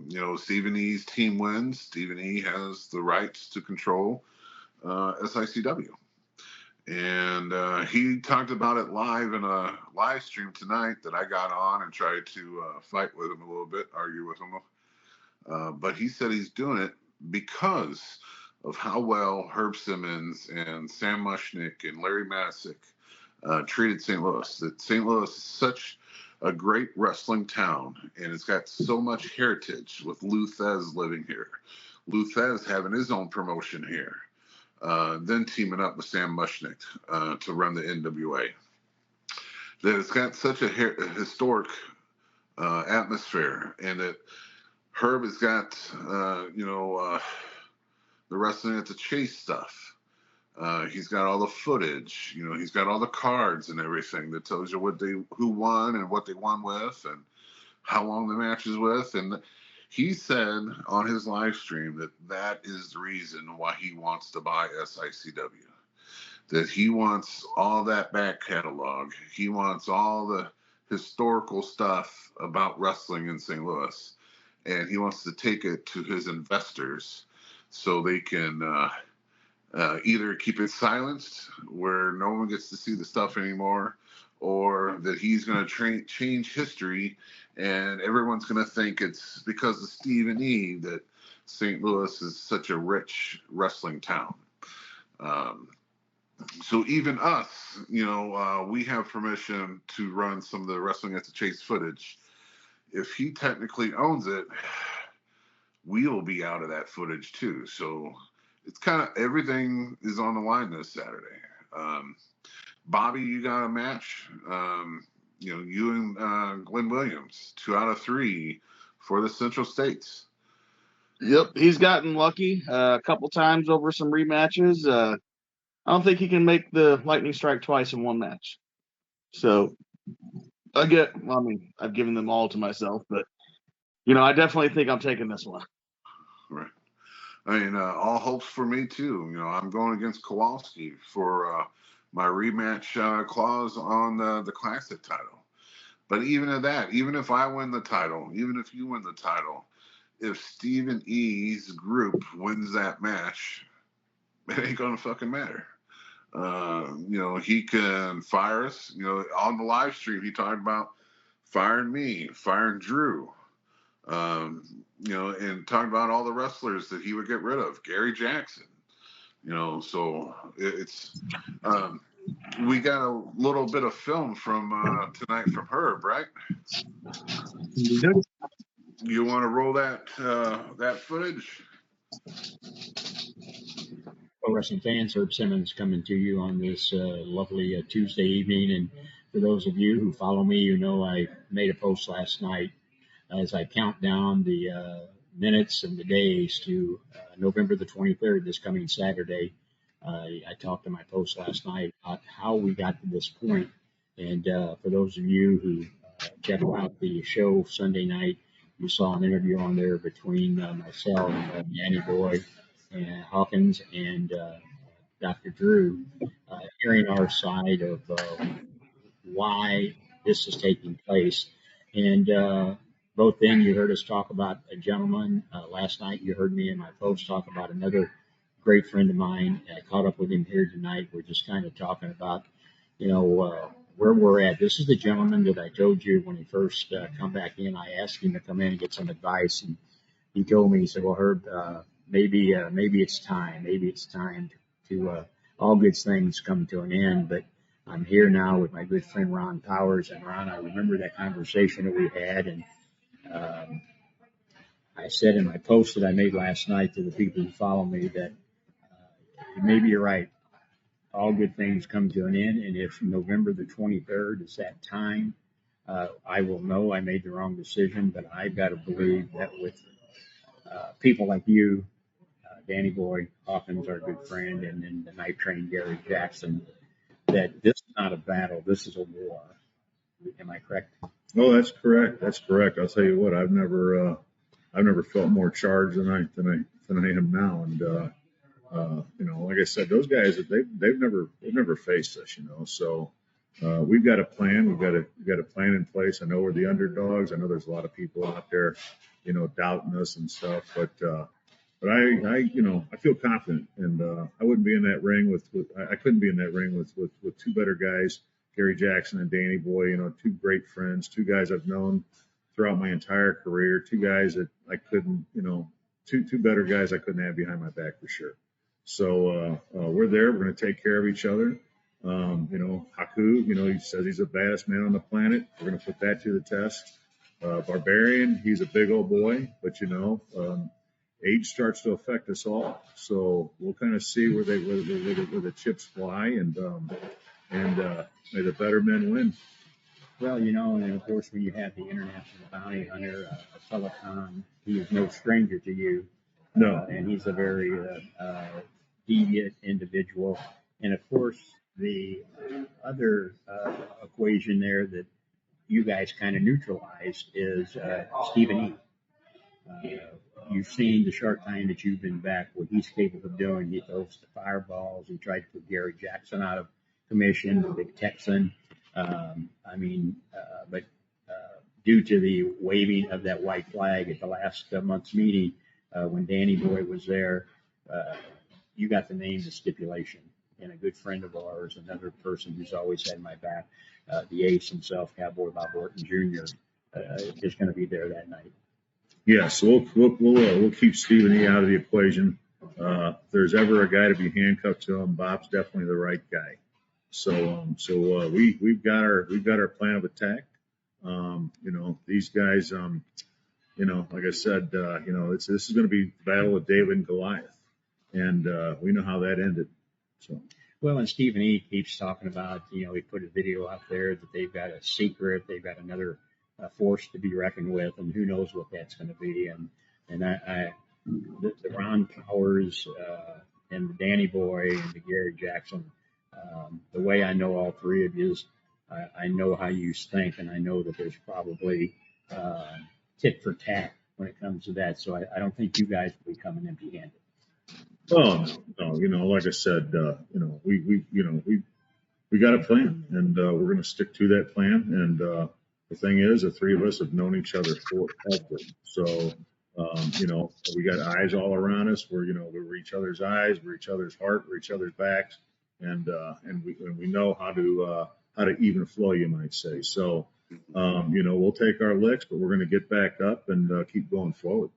you know, Stephen E's team wins. Stephen E has the rights to control SICW. And he talked about it live in a live stream tonight that I got on and tried to fight with him a little bit, argue with him. But he said he's doing it because of how well Herb Simmons and Sam Mushnick and Larry Masick treated St. Louis. That St. Louis is such a great wrestling town, and it's got so much heritage with Lou Thez living here. Lou Thez having his own promotion here. Then teaming up with Sam Mushnick to run the NWA. That it's got such a historic atmosphere, and that Herb has got, the wrestling at the Chase stuff. He's got all the footage, you know, he's got all the cards and everything that tells you who won and what they won with and how long the match is with. And he said on his live stream that is the reason why he wants to buy SICW. That he wants all that back catalog. He wants all the historical stuff about wrestling in St. Louis. And he wants to take it to his investors so they can either keep it silenced where no one gets to see the stuff anymore, or that he's going to change history and everyone's going to think it's because of Stephen E. that St. Louis is such a rich wrestling town. So even us, you know, we have permission to run some of the Wrestling at the Chase footage. If he technically owns it, we will be out of that footage too. So it's kind of everything is on the line this Saturday. Bobby, you got a match. You know, you and Glenn Williams, 2 out of 3 for the Central States. Yep, he's gotten lucky a couple times over some rematches. I don't think he can make the lightning strike twice in one match. So I've given them all to myself, but you know, I definitely think I'm taking this one. Right. I mean, all hopes for me too. You know, I'm going against Kowalski for my rematch clause on the Classic title. But even at that, even if I win the title, even if you win the title, if Stephen E's group wins that match, it ain't gonna fucking matter. You know, he can fire us. You know, on the live stream, he talked about firing me, firing Drew. You know, and talking about all the wrestlers that he would get rid of, Gary Jackson. You know, so it's we got a little bit of film from tonight from Herb, right? You want to roll that footage? Pro wrestling fans, Herb Simmons coming to you on this lovely Tuesday evening. And for those of you who follow me, you know I made a post last night as I count down the minutes and the days to November the 23rd, this coming Saturday, I talked in my post last night about how we got to this point. And for those of you who checked out the show Sunday night, you saw an interview on there between myself, Danny Boy, and Hawkins, and Dr. Drew, hearing our side of why this is taking place. And both then you heard us talk about a gentleman. Last night you heard me in my post talk about another great friend of mine. I caught up with him here tonight. We're just kind of talking about, where we're at. This is the gentleman that I told you when he first come back in. I asked him to come in and get some advice, and he told me, he said, well, Herb, maybe it's time. Maybe it's time to all good things come to an end. But I'm here now with my good friend Ron Powers. And Ron, I remember that conversation that we had, and I said in my post that I made last night to the people who follow me that maybe you're right. All good things come to an end, and if November the 23rd is that time, I will know I made the wrong decision. But I've got to believe that with people like you, Danny Boy, Hawkins, our good friend, and then the night train Gary Jackson, that this is not a battle, this is a war. Am I correct? Oh, that's correct. That's correct. I'll tell you what, I've never felt more charged than I am now. And like I said, those guys, they've never faced us, So we've got a plan. We've got a plan in place. I know we're the underdogs. I know there's a lot of people out there, doubting us and stuff. But I feel confident, and I wouldn't be in that ring I couldn't be in that ring with two better guys, Gary Jackson and Danny Boy. Two great friends, two guys I've known throughout my entire career. Two guys that I couldn't, two better guys I couldn't have behind my back for sure. So we're there. We're going to take care of each other. Haku, he says he's the baddest man on the planet. We're going to put that to the test. Barbarian, he's a big old boy, but age starts to affect us all. So we'll kind of see where the chips fly, and may the better men win. Well, and of course, when you have the international bounty hunter, Peloton, he is no stranger to you. No. And he's a very deviant individual. And of course, the other equation there that you guys kind of neutralized is Stephen E. You've seen the short time that you've been back what he's capable of doing. He throws the fireballs. He tried to put Gary Jackson out of commission, the Big Texan. But due to the waving of that white flag at the last month's meeting, when Danny Boy was there, you got the name the stipulation. And a good friend of ours, another person who's always had my back, the ace himself, Cowboy Bob Orton Jr., is going to be there that night. Yes, we'll keep Stephen E. out of the equation. If there's ever a guy to be handcuffed to him, Bob's definitely the right guy. So we've got our plan of attack. These guys, like I said, this is going to be the battle of David and Goliath, and we know how that ended. So. Well, and Stephen E. keeps talking about, he put a video out there that they've got a secret, they've got another force to be reckoned with, and who knows what that's going to be. And the Ron Powers and the Danny Boy and the Gary Jackson, the way I know all three of you is I know how you think, and I know that there's probably tit for tat when it comes to that. So I don't think you guys will be coming empty-handed. Oh no, like I said, we got a plan, and we're going to stick to that plan. And the thing is, the three of us have known each other forever. So we got eyes all around us. We're each other's eyes, we're each other's heart, we're each other's backs, and we know how to even flow, you might say. So we'll take our licks, but we're going to get back up and keep going forward.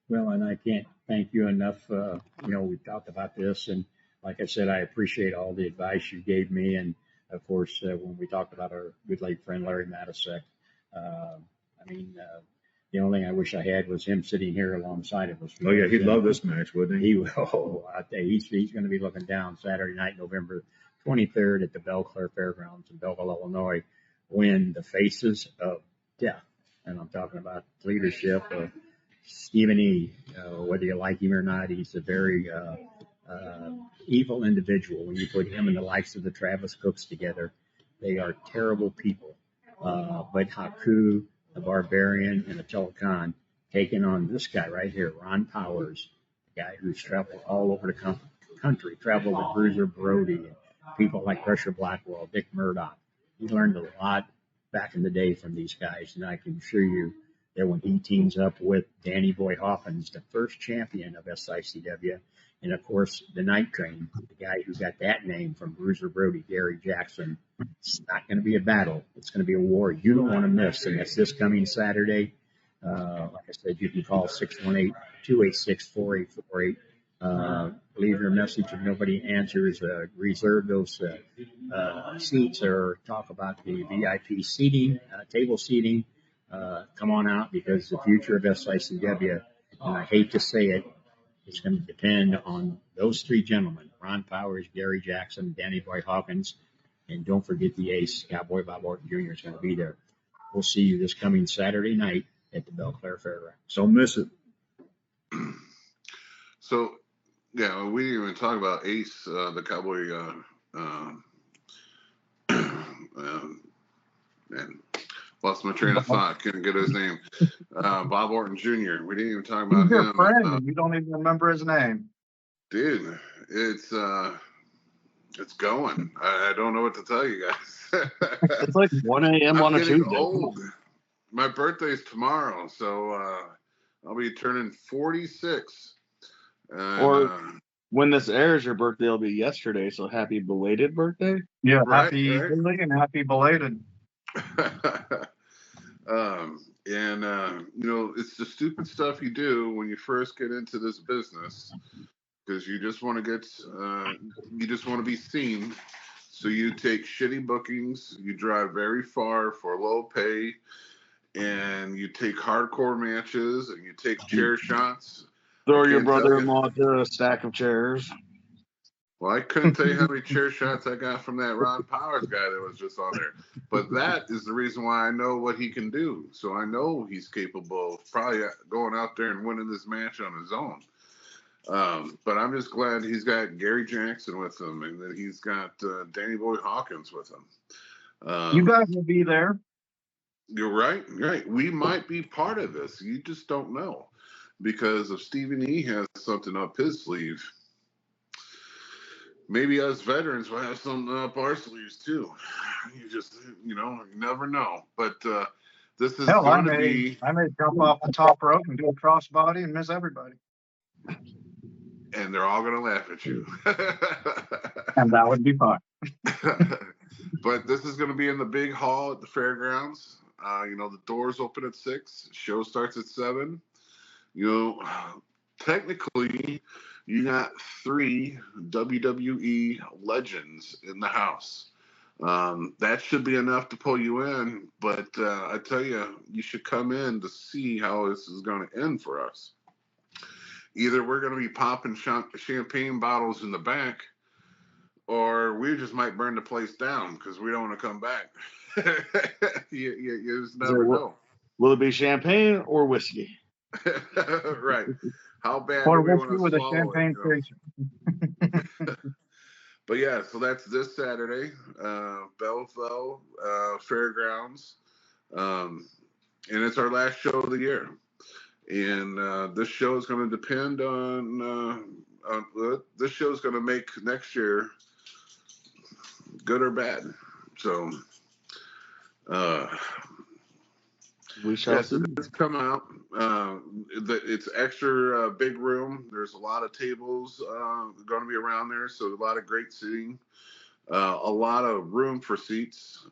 Well, and I can't thank you enough. We've talked about this, and like I said, I appreciate all the advice you gave me. And of course, when we talked about our good late friend Larry Matisek, the only thing I wish I had was him sitting here alongside of us. Oh yeah, he'd love this match, wouldn't he? He will. I tell you, he's going to be looking down Saturday night, November 23rd at the Belclair Fairgrounds in Belleville, Illinois, when the faces of death, and I'm talking about leadership of Stephen E., whether you like him or not, he's a very evil individual when you put him and the likes of the Travis Cooks together. They are terrible people. But Haku, the Barbarian, and the Telecan taking on this guy right here, Ron Powers, a guy who's traveled all over the country, traveled with Bruiser Brody, and people like Pressure Blackwell, Dick Murdoch. He learned a lot back in the day from these guys, and I can assure you that when he teams up with Danny Boy Hawkins, the first champion of SICW, and of course the Night Train, the guy who got that name from Bruiser Brody, Gary Jackson, it's not going to be a battle. It's going to be a war you don't want to miss, and that's this coming Saturday. Like I said, you can call 618-286-4848. Leave your message. If nobody answers, reserve those seats or talk about the VIP seating, table seating. Come on out, because the future of SICW, and I hate to say it, is going to depend on those three gentlemen, Ron Powers, Gary Jackson, Danny Boy Hawkins, and don't forget the ace, Cowboy Bob Orton Jr. is going to be there. We'll see you this coming Saturday night at the Belclair Fairgrounds. Don't miss it. So, yeah, we didn't even talk about Ace, the Cowboy. And lost my train of thought. Couldn't get his name. Bob Orton Jr. We didn't even talk about He's your him. friend, and you don't even remember his name. Dude, it's going. I don't know what to tell you guys. It's like 1 a.m. on a Tuesday. Old. My birthday's tomorrow, so I'll be turning 46. Or when this airs, your birthday will be yesterday, so happy belated birthday. Yeah, Right, happy right. early and happy belated. It's the stupid stuff you do when you first get into this business, because you just want to be seen. So you take shitty bookings, you drive very far for low pay, and you take hardcore matches, and you take chair shots. Throw your brother-in-law to a stack of chairs. Well, I couldn't tell you how many chair shots I got from that Ron Powers guy that was just on there. But that is the reason why I know what he can do. So I know he's capable of probably going out there and winning this match on his own. But I'm just glad he's got Gary Jackson with him, and that he's got Danny Boy Hawkins with him. You guys will be there. You're right. Right. We might be part of this. You just don't know. Because if Stephen E. has something up his sleeve, maybe us veterans will have something up our sleeves too. You never know. But this is going to be. I may jump off the top rope and do a crossbody and miss everybody. And they're all going to laugh at you. And that would be fun. But this is going to be in the big hall at the fairgrounds. The doors open at 6. Show starts at 7. Technically, you got 3 WWE legends in the house. That should be enough to pull you in, but I tell you, you should come in to see how this is going to end for us. Either we're going to be popping champagne bottles in the back, or we just might burn the place down because we don't want to come back. You just never know. Will it be champagne or whiskey? Right. How bad Or do we want whiskey to with a swallow champagne station. But yeah, so that's this Saturday, Belleville Fairgrounds, and it's our last show of the year. And this show is going to depend on this show is going to make next year good or bad. So we shall see. It's come out. It's extra big room. There's a lot of tables going to be around there, so a lot of great seating, a lot of room for seats.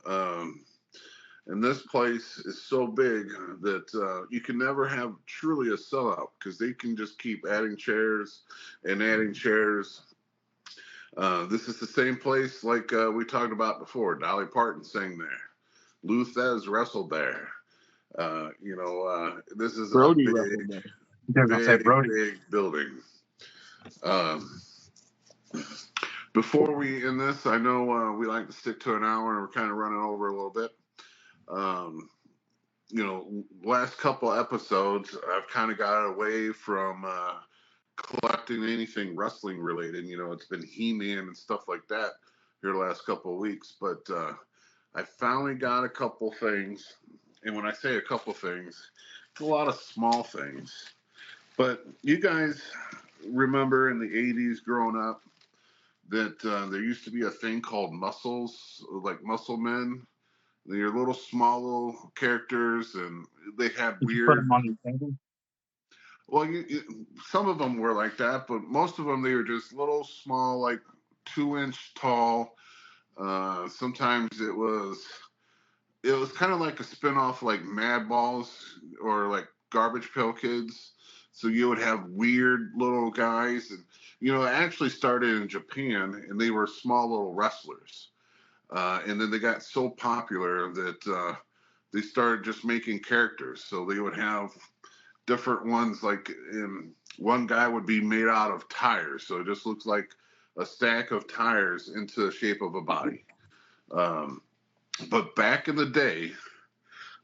And this place is so big that you can never have truly a sellout, because they can just keep adding chairs and adding chairs. This is the same place like we talked about before. Dolly Parton sang there. Lou Thez wrestled there. This is Brody a big building. Before we end this, I know we like to stick to an hour, and we're kind of running over a little bit. Last couple episodes, I've kind of got away from collecting anything wrestling related. You know, it's been He-Man and stuff like that here the last couple of weeks. But I finally got a couple things. And when I say a couple things, it's a lot of small things. But you guys remember in the 80s growing up that there used to be a thing called muscles, like muscle men. They're little small little characters, and they had Did you put weird. them on your table? Well, some of them were like that, but most of them they were just little small, like 2-inch tall. Sometimes it was kind of like a spinoff, like Mad Balls or like Garbage Pail Kids. So you would have weird little guys, and you know, it actually started in Japan, and they were small little wrestlers. And then they got so popular that they started just making characters. So they would have different ones, like one guy would be made out of tires. So it just looks like a stack of tires into the shape of a body. But back in the day,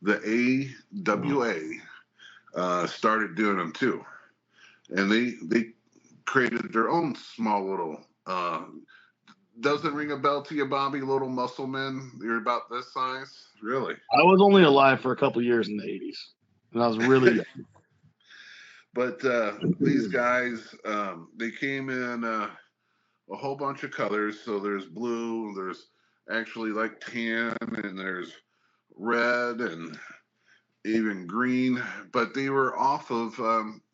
the AWA started doing them too. And they created their own small little doesn't ring a bell to you, Bobby? Little muscle men. You're about this size, really? I was only alive for a couple years in the 80s, and I was really young. But these guys, they came in a whole bunch of colors. So there's blue, there's actually like tan, and there's red, and even green. But they were off of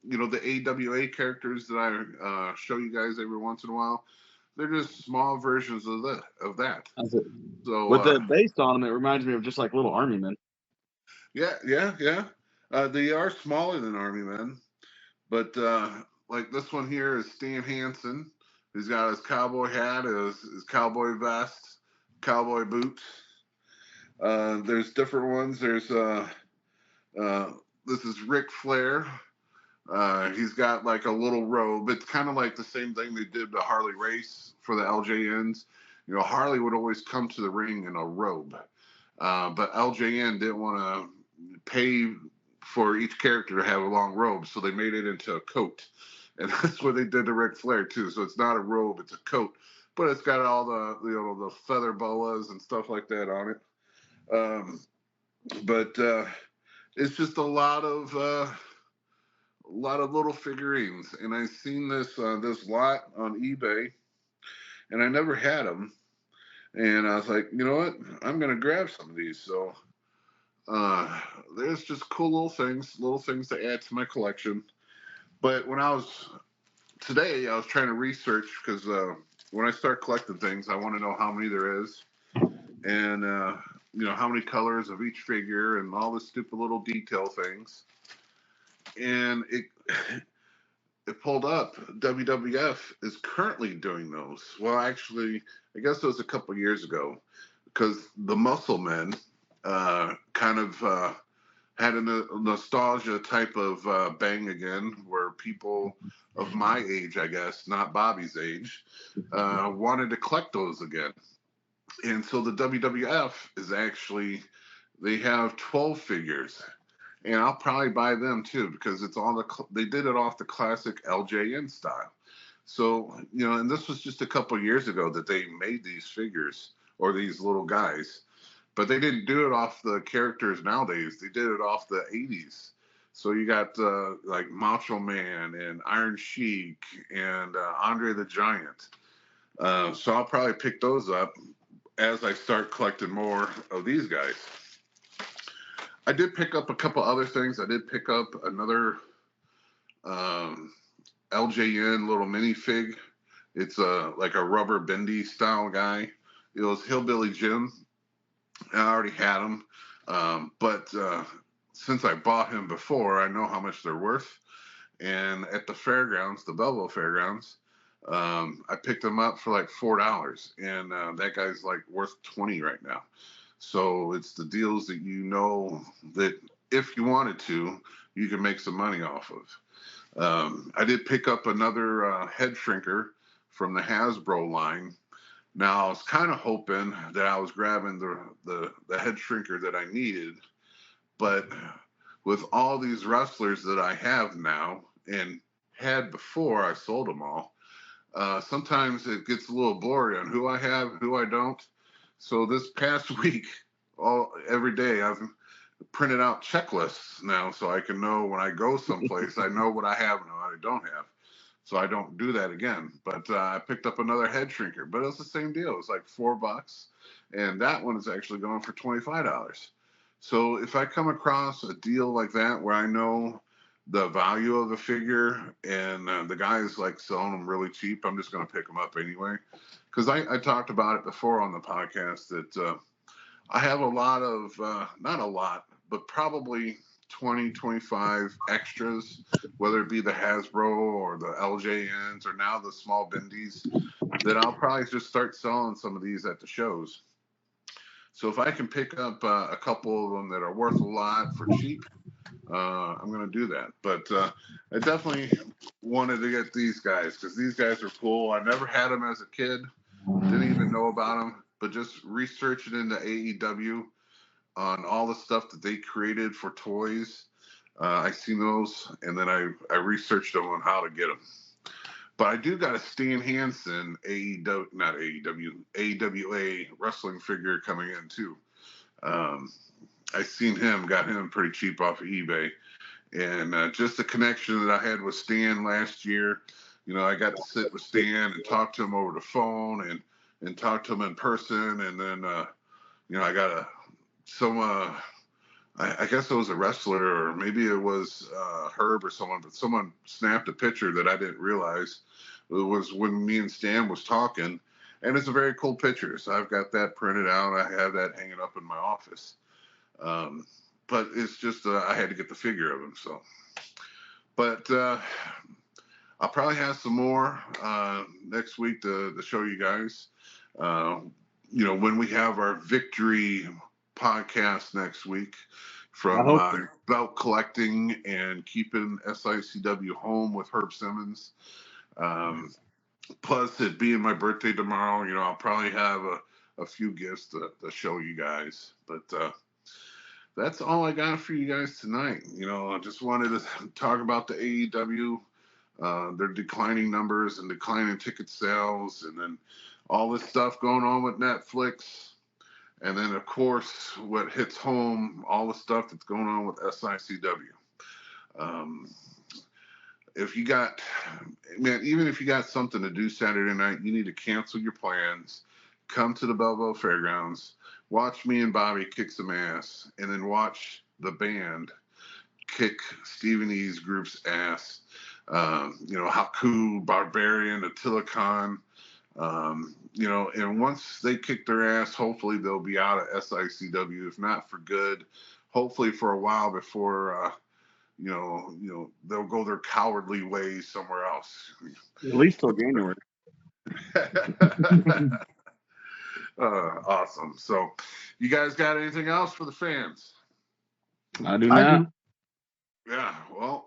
you know, the AWA characters that I show you guys every once in a while. They're just small versions of that. So with the based on them, it reminds me of just like little army men. Yeah. They are smaller than Army Men, but like this one here is Stan Hansen. He's got his cowboy hat, his cowboy vest, cowboy boots. There's different ones. There's this is Ric Flair. He's got like a little robe. It's kind of like the same thing they did to Harley Race for the LJNs. You know, Harley would always come to the ring in a robe, but LJN didn't want to pay for each character to have a long robe, so they made it into a coat, and that's what they did to Ric Flair too. So it's not a robe; it's a coat, but it's got all the, you know, the feather boas and stuff like that on it. But it's just a lot of little figurines, and I seen this lot on eBay, and I never had them, and I was like, you know what, I'm gonna grab some of these. So there's just cool little things to add to my collection. But when I was trying to research, because when I start collecting things, I want to know how many there is, and you know, how many colors of each figure, and all the stupid little detail things. And it pulled up WWF is currently doing those. Well, actually, I guess it was a couple years ago, because the Muscle Men kind of had a nostalgia type of bang again, where people of my age, I guess, not Bobby's age, wanted to collect those again. And so the WWF is actually, they have 12 figures. And I'll probably buy them too, because it's all they did it off the classic LJN style. So, you know, and this was just a couple years ago that they made these figures, or these little guys. But they didn't do it off the characters nowadays. They did it off the 80s. So you got like Macho Man and Iron Sheik and Andre the Giant. So I'll probably pick those up as I start collecting more of these guys. I did pick up a couple other things. I did pick up another LJN little minifig. It's like a rubber bendy style guy. It was Hillbilly Jim. I already had them, but since I bought him before, I know how much they're worth. And at the fairgrounds, the Belleville fairgrounds, I picked them up for like $4, and that guy's like worth $20 right now. So it's the deals that, you know, that if you wanted to, you can make some money off of. I did pick up another head shrinker from the Hasbro line. Now, I was kind of hoping that I was grabbing the head shrinker that I needed, but with all these wrestlers that I have now, and had before I sold them all. Sometimes it gets a little blurry on who I have, who I don't. So this past week, every day I've printed out checklists now so I can know when I go someplace, I know what I have and what I don't have. So I don't do that again. But I picked up another head shrinker, but it was the same deal. It was like $4, and that one is actually going for $25. So if I come across a deal like that where I know the value of the figure and the guy is like selling them really cheap, I'm just going to pick them up anyway. Because I talked about it before on the podcast that I have a lot of, not a lot, but probably 20, 25 extras, whether it be the Hasbro or the LJNs or now the small Bendies, that I'll probably just start selling some of these at the shows. So if I can pick up a couple of them that are worth a lot for cheap, I'm going to do that. But I definitely wanted to get these guys because these guys are cool. I never had them as a kid, didn't even know about them, but just researching into AEW on all the stuff that they created for toys. I seen those, and then I researched them on how to get them. But I do got a Stan Hansen AWA wrestling figure coming in too. I seen him, got him pretty cheap off of eBay, and just the connection that I had with Stan last year. You know, I got to sit with Stan and talk to him over the phone and talk to him in person, and then you know, I got I guess it was a wrestler, or maybe it was Herb or someone, but someone snapped a picture that I didn't realize. It was when me and Stan was talking, and it's a very cool picture. So I've got that printed out. I have that hanging up in my office. But it's just I had to get the figure of him. So, but I'll probably have some more next week to show you guys. You know, when we have our victory podcast next week from belt collecting and keeping SICW home with Herb Simmons. Plus, it being my birthday tomorrow, you know, I'll probably have a few gifts to show you guys. But that's all I got for you guys tonight. You know, I just wanted to talk about the AEW, their declining numbers and declining ticket sales, and then all this stuff going on with Netflix. And then, of course, what hits home, all the stuff that's going on with SICW. If you got, man, even if you got something to do Saturday night, you need to cancel your plans, come to the Belleville Fairgrounds, watch me and Bobby kick some ass, and then watch the band kick Stephen E's group's ass. You know, Haku, Barbarian, Attila Khan. You know, and once they kick their ass, hopefully they'll be out of SICW, if not for good, hopefully for a while before, you know, they'll go their cowardly ways somewhere else. At least till January. Awesome. So, you guys got anything else for the fans? I do not. Yeah. Well,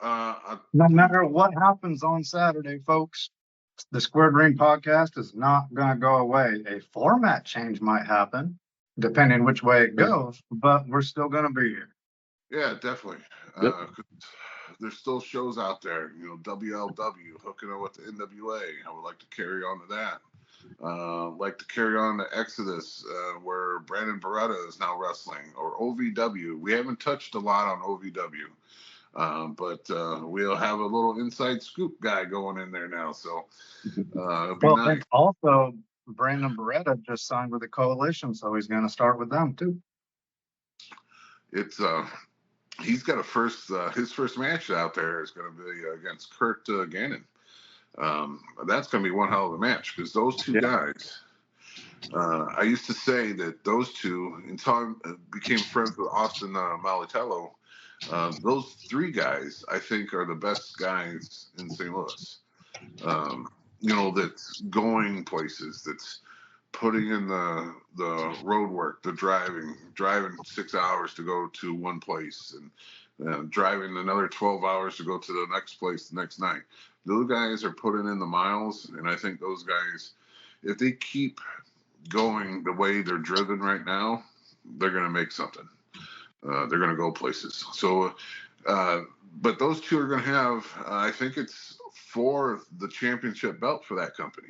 no matter what happens on Saturday, folks, the Squared Ring podcast is not going to go away. A format change might happen, depending which way it goes, but we're still going to be here. Yeah, definitely. Yep. There's still shows out there, you know, WLW, hooking up with the NWA. I would like to carry on to that. Like to carry on to Exodus, where Brandon Beretta is now wrestling, or OVW. We haven't touched a lot on OVW. But we'll have a little inside scoop guy going in there now, so it'll be nice. And also, Brandon Beretta just signed with the Coalition, so he's going to start with them too. It's he's got his first match out there is going to be against Kurt Gannon. That's going to be one hell of a match because those two guys. I used to say that those two, until I became friends with Austin Malatello. Those three guys, I think, are the best guys in St. Louis. You know, that's going places, that's putting in the road work, the driving 6 hours to go to one place, and driving another 12 hours to go to the next place the next night. Those guys are putting in the miles, and I think those guys, if they keep going the way they're driven right now, they're going to make something. They're going to go places. So, but those two are going to have, I think it's for the championship belt for that company.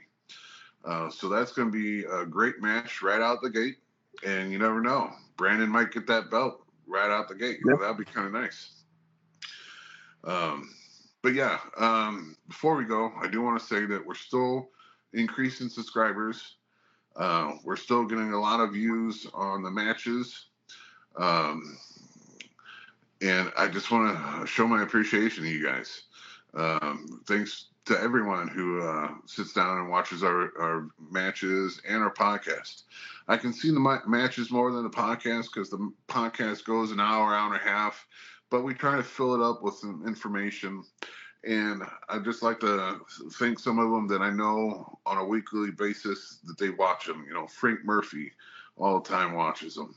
So that's going to be a great match right out the gate. And you never know, Brandon might get that belt right out the gate. Yep. That'd be kind of nice. But yeah, before we go, I do want to say that we're still increasing subscribers. We're still getting a lot of views on the matches. And I just want to show my appreciation to you guys. Thanks to everyone who sits down and watches our matches and our podcast. I can see the matches more than the podcast because the podcast goes an hour, hour and a half, but we try to fill it up with some information. And I'd just like to thank some of them that I know on a weekly basis that they watch them. You know, Frank Murphy all the time watches them.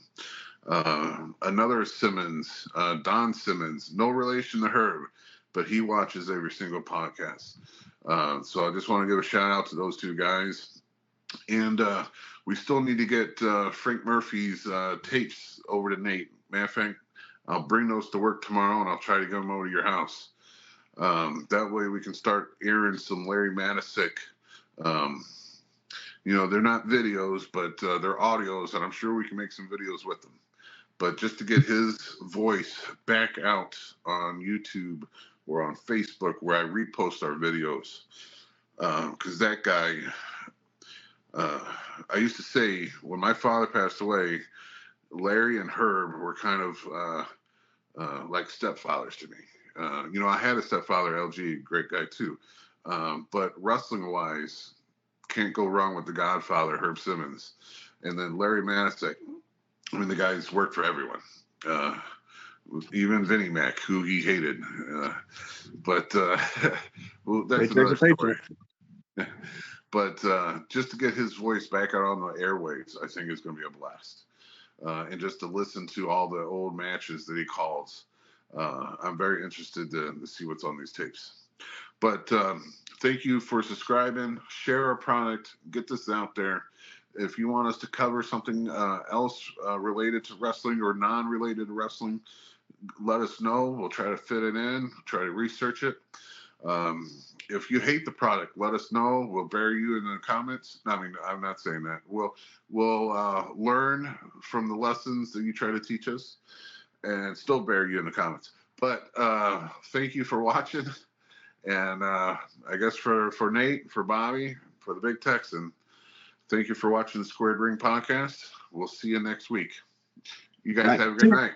Another Simmons, Don Simmons, no relation to Herb, but he watches every single podcast. So I just want to give a shout out to those two guys. And we still need to get Frank Murphy's tapes over to Nate. Matter of fact, I'll bring those to work tomorrow and I'll try to get them over to your house. That way we can start airing some Larry Matisic. You know, they're not videos, but they're audios, and I'm sure we can make some videos with them. But just to get his voice back out on YouTube or on Facebook where I repost our videos. Because that guy, I used to say when my father passed away, Larry and Herb were kind of like stepfathers to me. You know, I had a stepfather, LG, great guy too. But wrestling-wise, can't go wrong with the Godfather, Herb Simmons. And then Larry Matisic, I mean, the guy's worked for everyone. Even Vinnie Mac, who he hated. But well, that's another story. But just to get his voice back out on the airwaves, I think is going to be a blast. And just to listen to all the old matches that he calls. I'm very interested to see what's on these tapes. But thank you for subscribing. Share our product. Get this out there. If you want us to cover something else related to wrestling or non-related to wrestling, let us know. We'll try to fit it in, try to research it. If you hate the product, let us know. We'll bury you in the comments. I mean, I'm not saying that. We'll learn from the lessons that you try to teach us and still bury you in the comments. But thank you for watching. And I guess for Nate, for Bobby, for the Big Texan, thank you for watching the Squared Ring podcast. We'll see you next week. You guys have a good night.